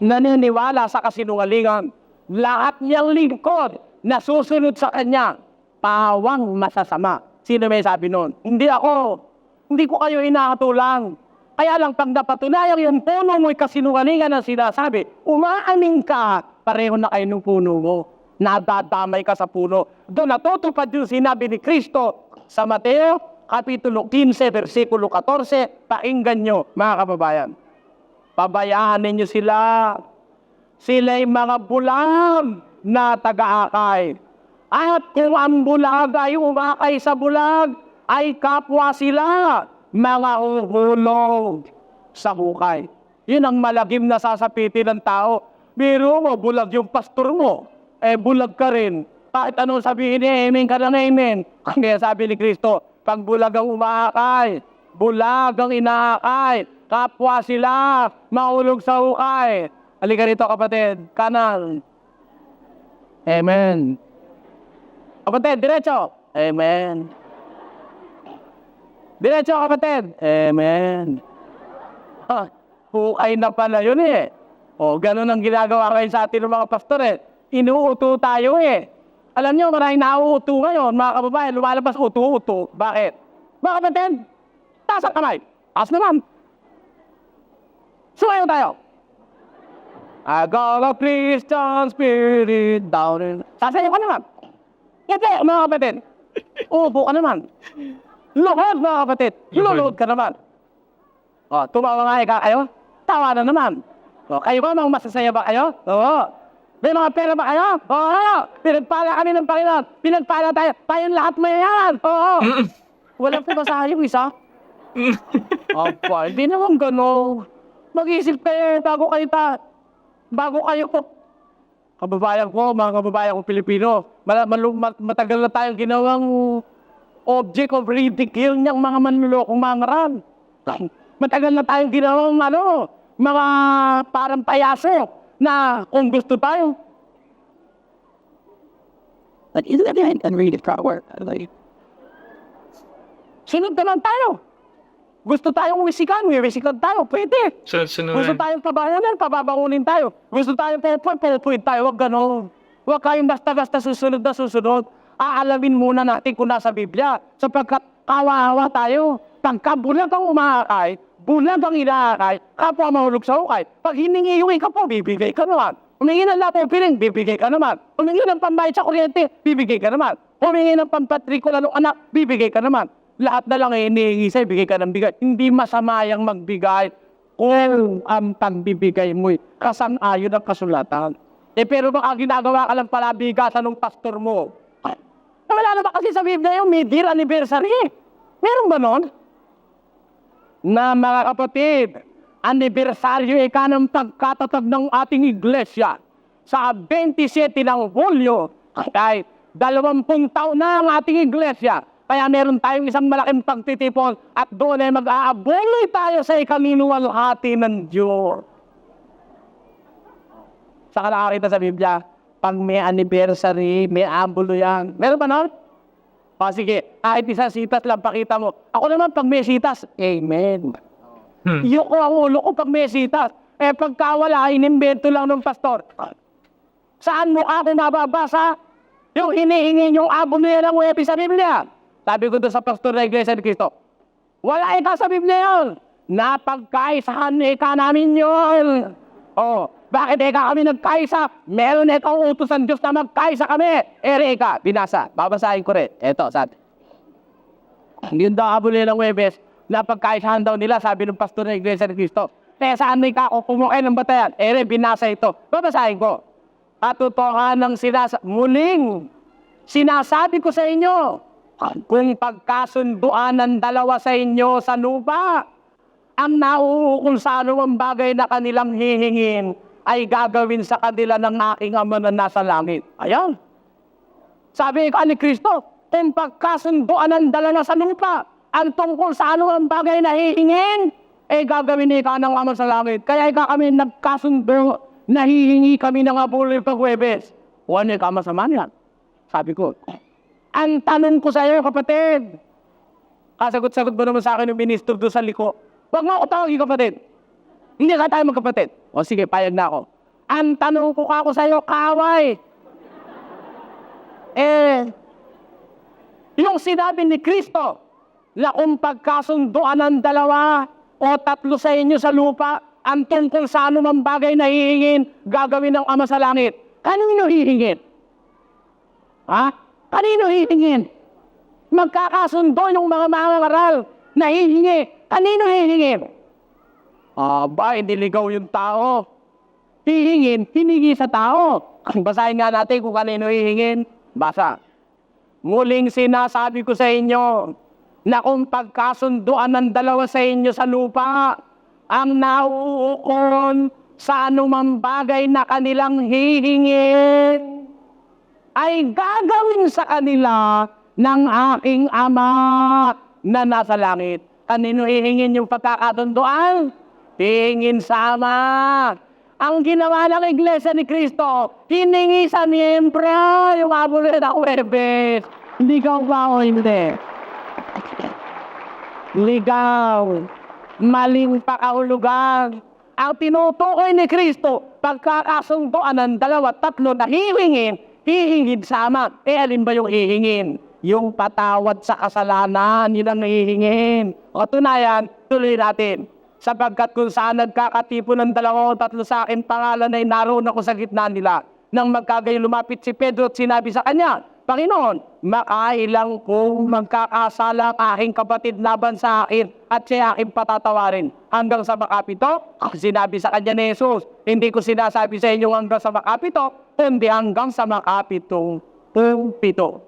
naniniwala sa kasinungalingan, lahat niyang lingkod na susunod sa kanya, pawang masasama. Sino may sabi nun? Hindi ako. Hindi ko kayo inakatulang. Kaya lang pag napatunayan yung puno mo'y kasinungalingan ang sinasabi, umaaning ka, pareho na kayo ng puno mo. Nadadamay ka sa puno. Doon natutupad yung sinabi ni Kristo sa Mateo, Kapitulo 15, versikulo 14, pakinggan nyo, mga kababayan. Pabayaan ninyo sila. Sila'y mga bulag na taga-akay. At kung ang bulag ay umakay sa bulag, ay kapwa sila mga uhulog sa hukay. Yun ang malagim na sasapitin ng tao. Biro mo, bulag yung pastor mo. Bulag ka rin. Kahit anong sabihin niya, amen ka lang, amen. Kaya sabi ni Kristo, pag bulag ang umaakay, bulag ang inaakay, kapwa sila, mahulog sa hukay. Halika rito, kapatid. Kanan. Amen. Kapatid, diretso. Amen. Diretso, kapatid. Amen. Hukay na pala yun . Ganun ang ginagawa kayo sa atin ng mga pastor . Inuuto tayo . Alam nyo, maraming nauuto ngayon, mga kababayan, lumalabas uto-uto. Bakit? Mga kapatid, taas ang kamay. Taas naman. Sumayo tayo. I got a Christian spirit down in... Sasayo ka naman. Hindi, mga kapatid. Upo ka naman. Luhod, mga kapatid. Luluhod ka naman. Tumawa nga kayo. Tawa na naman. Kayo ba, mga masasaya ba kayo? Oo. May mga pera ba kayo? Oo. Pinagpala kami ng Panginoon. Pinagpala tayo. Tayong lahat mayayaman. Oo. Walang pumasahe yung isa. Apa, hindi naman gano'n. Mag-isip kayo bago kayo po. Kababayan ko, mga kababayan ko Pilipino, matagal na tayong ginawang object of ridicule niyang mga manlulokong mangaral. Matagal na tayong ginawang mga parang payaso na kung gusto tayo. But isn't that and read it proper? Sunod na lang tayo. Gusto tayong wisikan tayo, pwede. Sunod-sunod. Gusto tayong pabayanan, pababangunin tayo. Gusto tayong telepon tayo, wag ganon. Huwag kayong basta-basta susunod na susunod. Aalamin muna natin kung nasa Biblia. Sapagkat kawawa tayo. Pagka bulag ang umakay, bulag ang inaakay, kapwa mahulog sa ukay. Pag hiningi ka po, bibigay ka naman. Humingi ng lahat ng piling, bibigay ka naman. Humingi ng pambayad sa kuryente, bibigay ka naman. Humingi ng pampatrikula ng anak, bibigay ka naman. Lahat na lang hinihingi sa'yo, bigay ka ng bigay. Hindi masama yung magbigay kung ang pagbibigay mo'y kasang-ayon ng kasulatan. Pero baka ginagawa ka lang pala bigasan ng pastor mo. Wala naman kasi sa Biblia yung mid-year anniversary. Meron ba nun? Na mga kapatid, anibersaryo ka ng pagkatatag ng ating iglesia sa 27 ng Hulyo. Kahit 20 taon na ang ating iglesia. Kaya meron tayong isang malaking pagtitipon at doon ay mag-aabuloy tayo sa ikaminuwalhati ng Diyos. Saka nakakita sa Biblia, pag may anniversary, may abulo yan. Meron ba nun? O sige, kahit isang sitas lang pakita mo. Ako naman pag may sitas, amen. Yung ang ulo ko pag may sitas. Pagka wala, inimbento lang ng pastor. Saan mo ako mababasa? Yung hinihingi yung abulo yan ng wepi sa Biblia. Sabi ko doon sa pastor na Iglesia ni Cristo, wala ika sa Biblia yun. Napagkaisahan ika namin yun. Bakit ika kami nagkaisa? Meron ikang utos ng Diyos na magkaisa kami. Ika, binasa. Babasahin ko rin. Eto, sabi. Yun daw abuli ng Webes, napagkaisahan daw nila, sabi ng pastor na Iglesia ni Cristo. Saan ika ako kumukain ng batayan? Binasa ito. Babasahin ko. Katotohanan ng muling sinasabi ko sa inyo, kung pagkasunduan ng dalawa sa inyo sa lupa, ang nauukol sa anumang bagay na kanilang hihingin ay gagawin sa kanila ng aking Ama na nasa langit. Ayan. Sabi ni Kristo, kung pagkasunduan ng dalawa sa lupa, ang tungkol sa anumang bagay na hihingin, gagawin ni ka ng Ama sa langit. Kaya kami nagkasundo, nahihingi kami ng abuloy pag-Webes. Ano ka masama niyan? Sabi ko, ang tanong ko sa iyo, kapatid, kasagot-sagot ba naman sa akin yung ministro doon sa liko? Huwag mo ako tawagin, kapatid. Hindi ka tayo magkapatid. O sige, payag na ako. Ang tanong ko sa iyo, kaway. Yung sinabi ni Kristo, na kung pagkasunduan ng dalawa o tatlo sa inyo sa lupa, ang tungkol sa anumang bagay na hihingin, gagawin ng Ama sa langit. Kanino hihingin? Kanino hihingin? Magkakasundo yung mga mangangaral na hihingi. Kanino hihingin? Iniligaw yung tao. Hiningi sa tao. Basahin nga natin kung kanino hihingin. Basa. Muling sinasabi ko sa inyo na kung pagkasunduan ng dalawa sa inyo sa lupa, ang nauukol sa anumang bagay na kanilang hihingin, ay gagawin sa kanila ng aking Ama na nasa langit. Kanino hihingin yung pagkakatunduan? Hihingin sa Ama. Ang ginawa ng Iglesia ni Cristo, hiningi sa miyembro yung abuloy na Huwebes. Ligaw ba o hindi? Ligaw. Maling pakahulugan. Ang tinutukoy ni Cristo, pagkakasunduan ng dalawa, tatlo na hihingin sa Ama. Alin ba yung hihingin? Yung patawad sa kasalanan, yun ang hihingin. O tunayan, tuloy natin. Sapagkat kung saan nagkakatipon ng dalawa o tatlo sa aking pangalan ay naroon ako sa gitna nila. Nang magkagayon lumapit si Pedro at sinabi sa kanya, Panginoon, makailang kong magkakasala ang aking kapatid laban sa akin at siya aking patatawarin. Hanggang sa makapito, sinabi sa kanya ni Jesus, hindi ko sinasabi sa inyo hanggang sa makapito, kundi hanggang sa makapitong pito.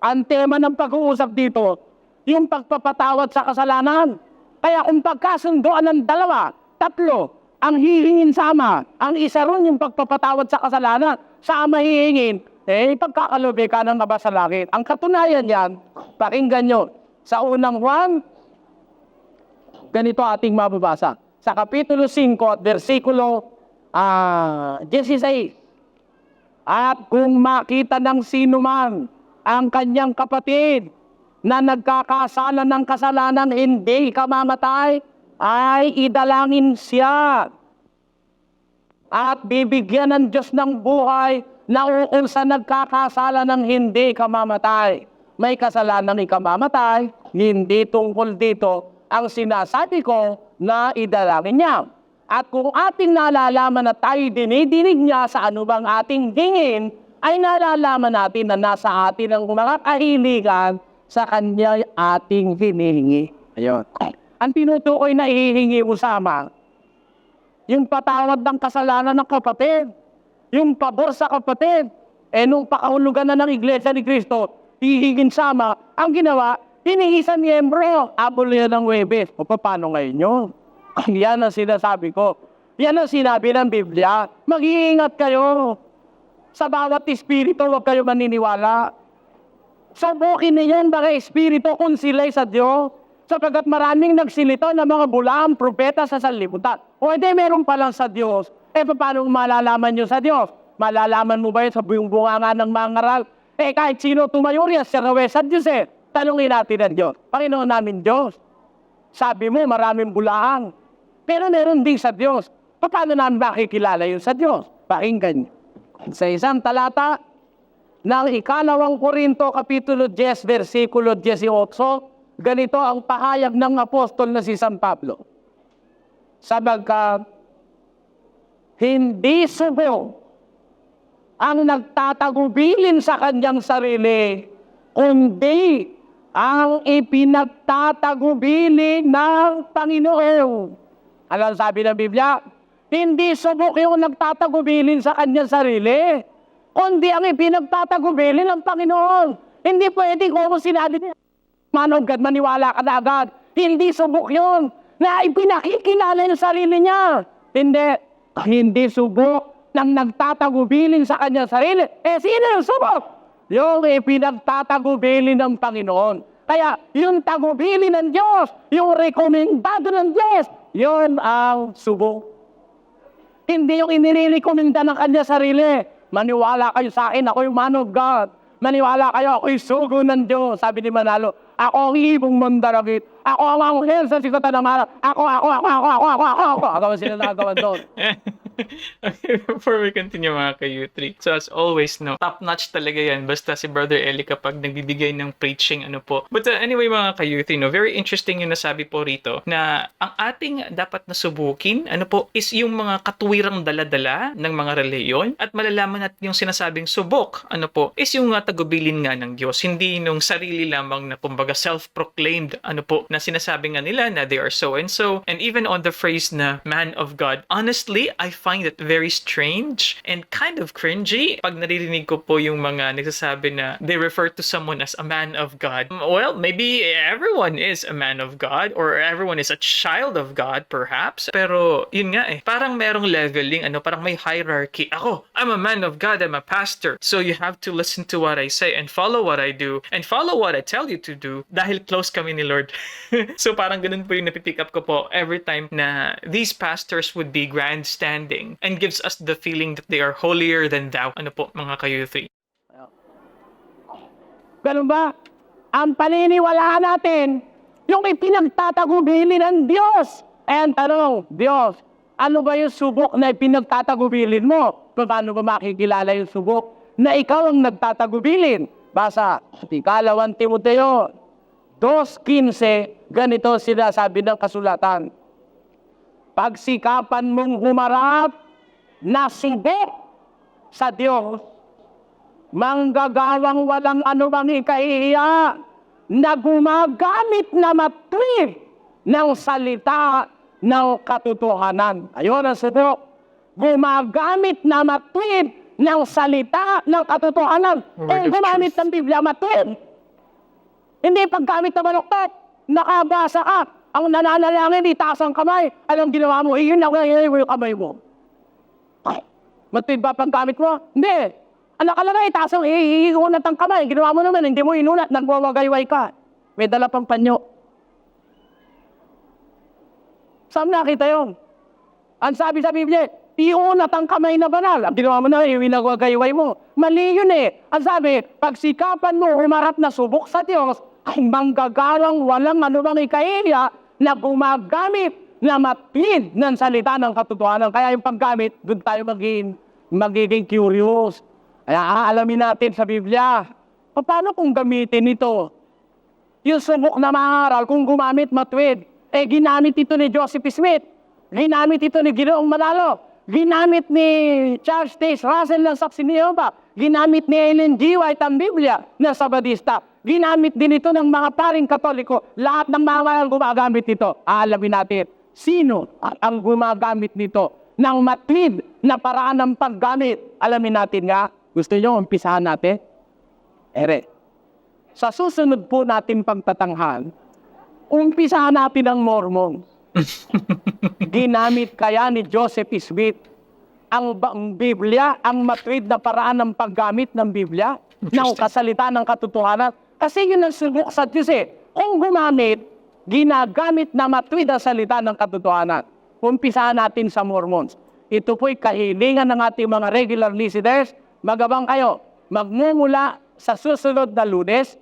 Ang tema ng pag-uusap dito, yung pagpapatawad sa kasalanan. Kaya kung pagkasundoan ng dalawa, tatlo, ang hihingin sama, ang isa ron yung pagpapatawad sa kasalanan, sa mahihingin, pagkakalubi ka ng naba sa langit. Ang katunayan yan, pakinggan nyo, sa unang Juan, ganito ating mababasa. Sa Kapitulo 5 at versikulo 16, at kung makita ng sino man ang kanyang kapatid na nagkakasala ng kasalanan, hindi kamamatay, ay idalangin siya at bibigyan ng Diyos ng buhay na ukol sa nagkakasala ng hindi kamamatay. May kasalanang ikamamatay, hindi tungkol dito ang sinasabi ko na idalangin niya. At kung ating nalalaman na tayo dinidinig niya sa anumang ating hingin, ay nalalaman natin na nasa atin ang mga kahiligan sa kanya ating hinihingi. Ayun. Ang tinutukoy na ihihingi mo sama, yung patawad ng kasalanan ng kapatid, yung pabor sa kapatid, nung pakahulugan na ng Iglesia ni Cristo, hihingin sama, ang ginawa, hinihisan miyembro, abol yan ng Webes. O paano ngayon yun? Yan ang sinasabi ko. Yan ang sinabi ng Biblia. Mag-iingat kayo. Sa bawat espiritu, huwag kayo maniniwala. Sabukin niyo yan mga espiritu kung sila'y sa Diyos. Sapagkat maraming nagsilito ng mga bulaang propeta sa sanlibutan. O hindi, meron pa lang sa Diyos. Paano malalaman nyo sa Diyos? Malalaman mo ba yun sa buong bunganga ng mga ngaral? Kahit sino tumayo riyan, siya raw sa Diyos Tanungin natin ang Diyos. Panginoon namin Diyos. Sabi mo, maraming bulaang. Pero meron din sa Diyos. Paano namin makikilala yun sa Diyos? Pakinggan. Sa isang talata ng ikalawang Korinto, Kapitulo 10, versikulo 18, ganito ang pahayag ng apostol na si San Pablo. Sabagkat, hindi subo ang nagtatagubilin sa kanyang sarili, kundi ang ipinagtatagubilin ng Panginoon. Ano ang sabi ng Biblia? Hindi subok yung nagtatagubilin sa kanyang sarili, kundi ang ipinagtatagubilin ng Panginoon. Hindi pwede kung sinabi niya, man of God, maniwala ka na agad. Hindi subok yun, na ipinakikilala yung sarili niya. Hindi subok ng nagtatagubilin sa kanyang sarili. Sino yung subok? Yung ipinagtatagubilin ng Panginoon. Kaya yung tagubilin ng Diyos, yung rekomendado ng Diyos, yun ang subok. Hindi yung inirirekomenda ng kanya sarili. Maniwala kayo sa akin, ako yung man of God. Maniwala kayo, ako yung sugo ng Diyos. Sabi ni Manalo, ako ang ibong mandaragit. Ako ang anghel sa sikatan ng araw. Ako ang sinasagawan doon. Before we continue mga ka-U3. So as always, no, top-notch talaga yan. Basta si Brother Eli kapag nagbibigay ng preaching, ano po. But anyway mga ka-U3, no, very interesting yung nasabi po rito na ang ating dapat nasubukin, ano po, is yung mga katuwirang dala-dala ng mga reliyon at malalaman natin yung sinasabing subok, ano po, is yung tagubilin nga ng Diyos. Hindi nung sarili lamang na kumbaga self-proclaimed, ano po, na sinasabi nga nila na they are so and so. And even on the phrase na man of God, honestly, I find it very strange and kind of cringy pag naririnig ko po yung mga nagsasabi na they refer to someone as a man of God. Well, maybe everyone is a man of God or everyone is a child of God perhaps. Pero yun nga parang merong leveling, ano, parang may hierarchy. Ako, I'm a man of God, I'm a pastor. So you have to listen to what I say and follow what I do and follow what I tell you to do dahil close kami ni Lord. So parang ganun po yung napipick up ko po every time na these pastors would be grandstanding and gives us the feeling that they are holier than thou. Ano po mga ka-U3? Ganun ba? Ang paniniwalaan natin, yung ipinagtatagubilin ng Diyos. And tanong, Diyos, ano ba yung subok na ipinagtatagubilin mo? Paano ba makikilala yung subok na ikaw ang nagtatagubilin? Basa, ikalawang Timoteo 2:15, ganito sinasabi ng kasulatan. Pagsikapan mong humarap na subok sa Diyos, manggagawang walang anumang ikahihiya, na gumagamit na matwid ng salita ng katotohanan. Ayun ang subok. Gumagamit na matwid ng salita ng katotohanan. Word of Gumamit truth. ng Biblia matuwid. Hindi paggamit na baluktot, nakabasa ka, ang nananalangin, itaas ang kamay. Anong ginawa mo? Iyon na yung kamay mo. Ay, matuwid ba paggamit mo? Hindi. Ang nakalagay, itaas ang iunat ang kamay. Ginawa mo naman, hindi mo inunat, nagwawagayway ka. May dala pang panyo. Saan nakita yun? Ang sabi sa Biblia, iunat ang kamay na banal. Ang ginawa mo na, iwinagwagayway mo. Mali yun eh. Ang sabi, pagsikapan mo, humarap na subok sa Diyos, ay manggagarang walang anumang ikailya na gumagamit na mapid ng salita ng katotohanan. Kaya yung paggamit, doon tayo magiging curious. Kaya aalamin natin sa Biblia, paano kung gamitin ito? Yung subok na mangaral, kung gumamit matuwid, ginamit ito ni Joseph Smith, ginamit ito ni Ginoong Manalo, ginamit ni Charles Taze Russell ng Saksi ni Jehovah, ginamit ni Ellen G. White ang Biblia na Sabadista, ginamit din ito ng mga paring Katoliko, lahat ng mga gumagamit nito. Aalamin natin, sino ang gumagamit nito ng matuwid na paraan ng paggamit? Alamin natin nga. Gusto nyo, umpisahan natin? Sa susunod po natin pagtatanghal, umpisahan natin ang Mormon. Ginamit kaya ni Joseph Smith ang Biblia, ang matuwid na paraan ng paggamit ng Biblia, ng kasalita ng katotohanan? Kasi yun ang subok sa Diyos eh. Kung gumamit, ginagamit na matuwid ang salita ng katotohanan. Umpisahan natin sa Mormons. Ito po'y kahilingan ng ating mga regular listeners. Magabang kayo, magmumula sa susunod na Lunes,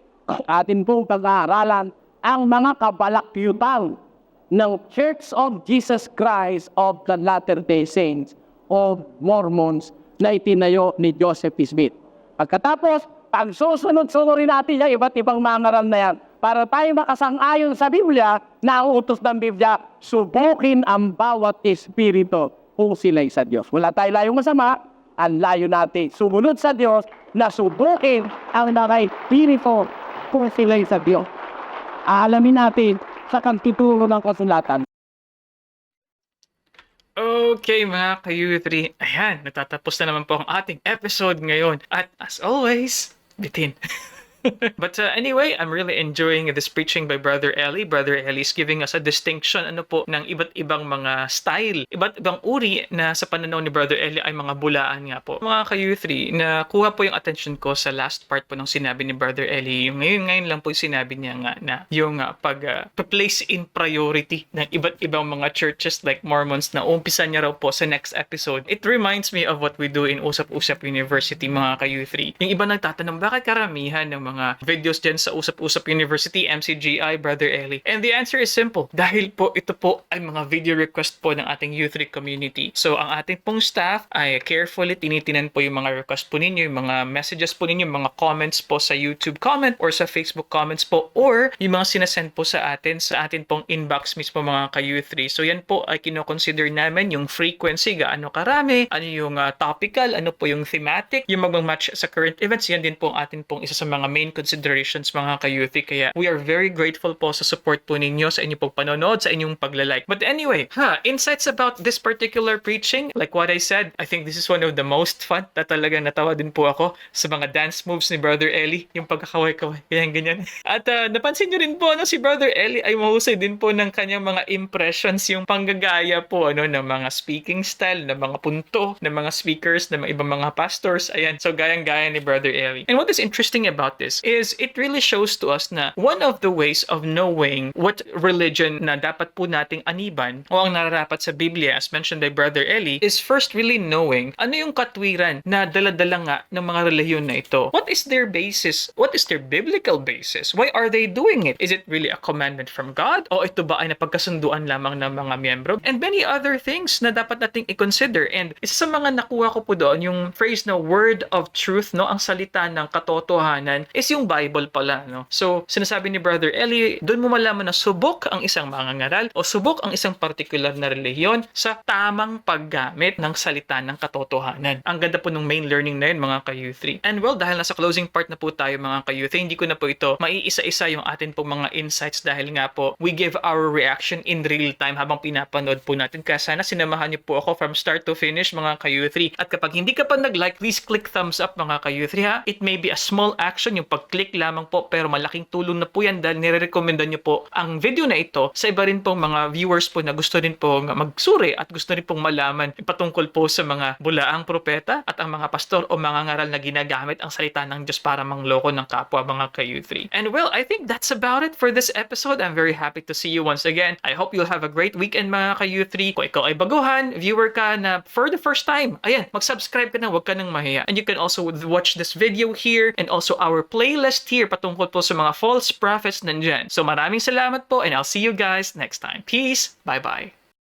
atin pong pag-aaralan ang mga kabalakyutan ng Church of Jesus Christ of the Latter-day Saints of Mormons na itinayo ni Joseph Smith. Pagkatapos, pag susunod-sunurin natin yung iba't ibang mga ngaral na yan, para tayo makasang-ayon sa Biblia, na ang utos ng Biblia, subukin ang bawat espiritu kung sila'y sa Diyos. Wala tayo layong masama, ang layo natin sumunod sa Diyos na subukin ang mga espiritu kung sila'y sa Diyos. Aalamin natin sa kantitulo ng kasulatan. Okay mga ka-U3, ayan, natatapos na naman po ang ating episode ngayon. At as always, bitin. But anyway, I'm really enjoying this preaching by Brother Eli. Brother Eli is giving us a distinction ng iba't ibang mga style, iba't ibang uri na sa pananaw ni Brother Eli ay mga bulaan nga po. Mga ka-U3, nakuha po yung attention ko sa last part po ng sinabi ni Brother Eli. Yung ngayon lang po yung sinabi niya nga na yung pag-place in priority ng iba't ibang mga churches like Mormons na umpisa niya raw po sa next episode. It reminds me of what we do in Usap-Usap University, mga ka-U3. Yung iba nagtatanong, bakit karamihan ng mga videos dyan sa Usap-Usap University, MCGI, Brother Eli? And the answer is simple. Dahil po ito po ay mga video request po ng ating U3 community. So ang ating pong staff ay carefully tinitinan po yung mga request po ninyo, yung mga messages po ninyo, yung mga comments po sa YouTube comment or sa Facebook comments po, or yung mga sinasend po sa atin pong inbox mismo, mga ka-U3. So yan po ay kino-consider namin yung frequency, gaano karami, ano yung topical, ano po yung thematic, yung magmamatch sa current events. Yan din po ang atin pong isa sa mga main considerations, mga ka-U3. Kaya we are very grateful po sa support po ninyo, sa inyong pong panonood, sa inyong paglalike. But anyway, insights about this particular preaching, like what I said, I think this is one of the most fun, na talaga natawa din po ako sa mga dance moves ni Brother Eli, yung pagkakaway-kaway, ganyan. At napansin nyo rin po, si Brother Eli ay mahusay din po ng kanyang mga impressions, yung panggagaya po ng mga speaking style, ng mga punto, ng mga speakers, ng mga ibang mga pastors. Ayan, so gayang-gaya ni Brother Eli. And what is interesting about this is it really shows to us na one of the ways of knowing what religion na dapat po nating aniban o ang nararapat sa Biblia, as mentioned by Brother Eli, is first really knowing ano yung katwiran na dala-dala nga ng mga relihiyon na ito. What is their basis? What is their biblical basis? Why are they doing it? Is it really a commandment from God? O ito ba ay napagkasunduan lamang ng mga miyembro? And many other things na dapat nating i-consider. And isa sa mga nakuha ko po doon, yung phrase na word of truth, no, ang salita ng katotohanan, is yung Bible pala, no? So, sinasabi ni Brother Eli, doon mo malaman na subok ang isang mangangaral o subok ang isang particular na relihiyon sa tamang paggamit ng salita ng katotohanan. Ang ganda po ng main learning na yun, mga ka-U3. And well, dahil nasa closing part na po tayo, mga ka-U3, hindi ko na po ito maiisa-isa yung atin pong mga insights dahil nga po, we give our reaction in real time habang pinapanood po natin. Kaya sana sinamahan niyo po ako from start to finish, mga ka-U3. At kapag hindi ka pa nag-like, please click thumbs up, mga ka-U3 ha. It may be a small action, yung pag-click lamang po, pero malaking tulong na po yan dahil nire-recommenda niyo po ang video na ito sa iba rin pong mga viewers po na gusto rin pong magsuri at gusto rin pong malaman patungkol po sa mga bulaang propeta at ang mga pastor o mga ngaral na ginagamit ang salita ng Diyos para mangloko ng kapwa, mga ka-U3. And well, I think that's about it for this episode. I'm very happy to see you once again. I hope you'll have a great weekend, mga ka-U3. Kung ikaw ay baguhan, viewer ka na for the first time, ayan, mag-subscribe ka na, huwag ka nang mahiya. And you can also watch this video here and also our playlist here patungkol po sa mga false prophets nandyan. So maraming salamat po and I'll see you guys next time. Peace. Bye-bye.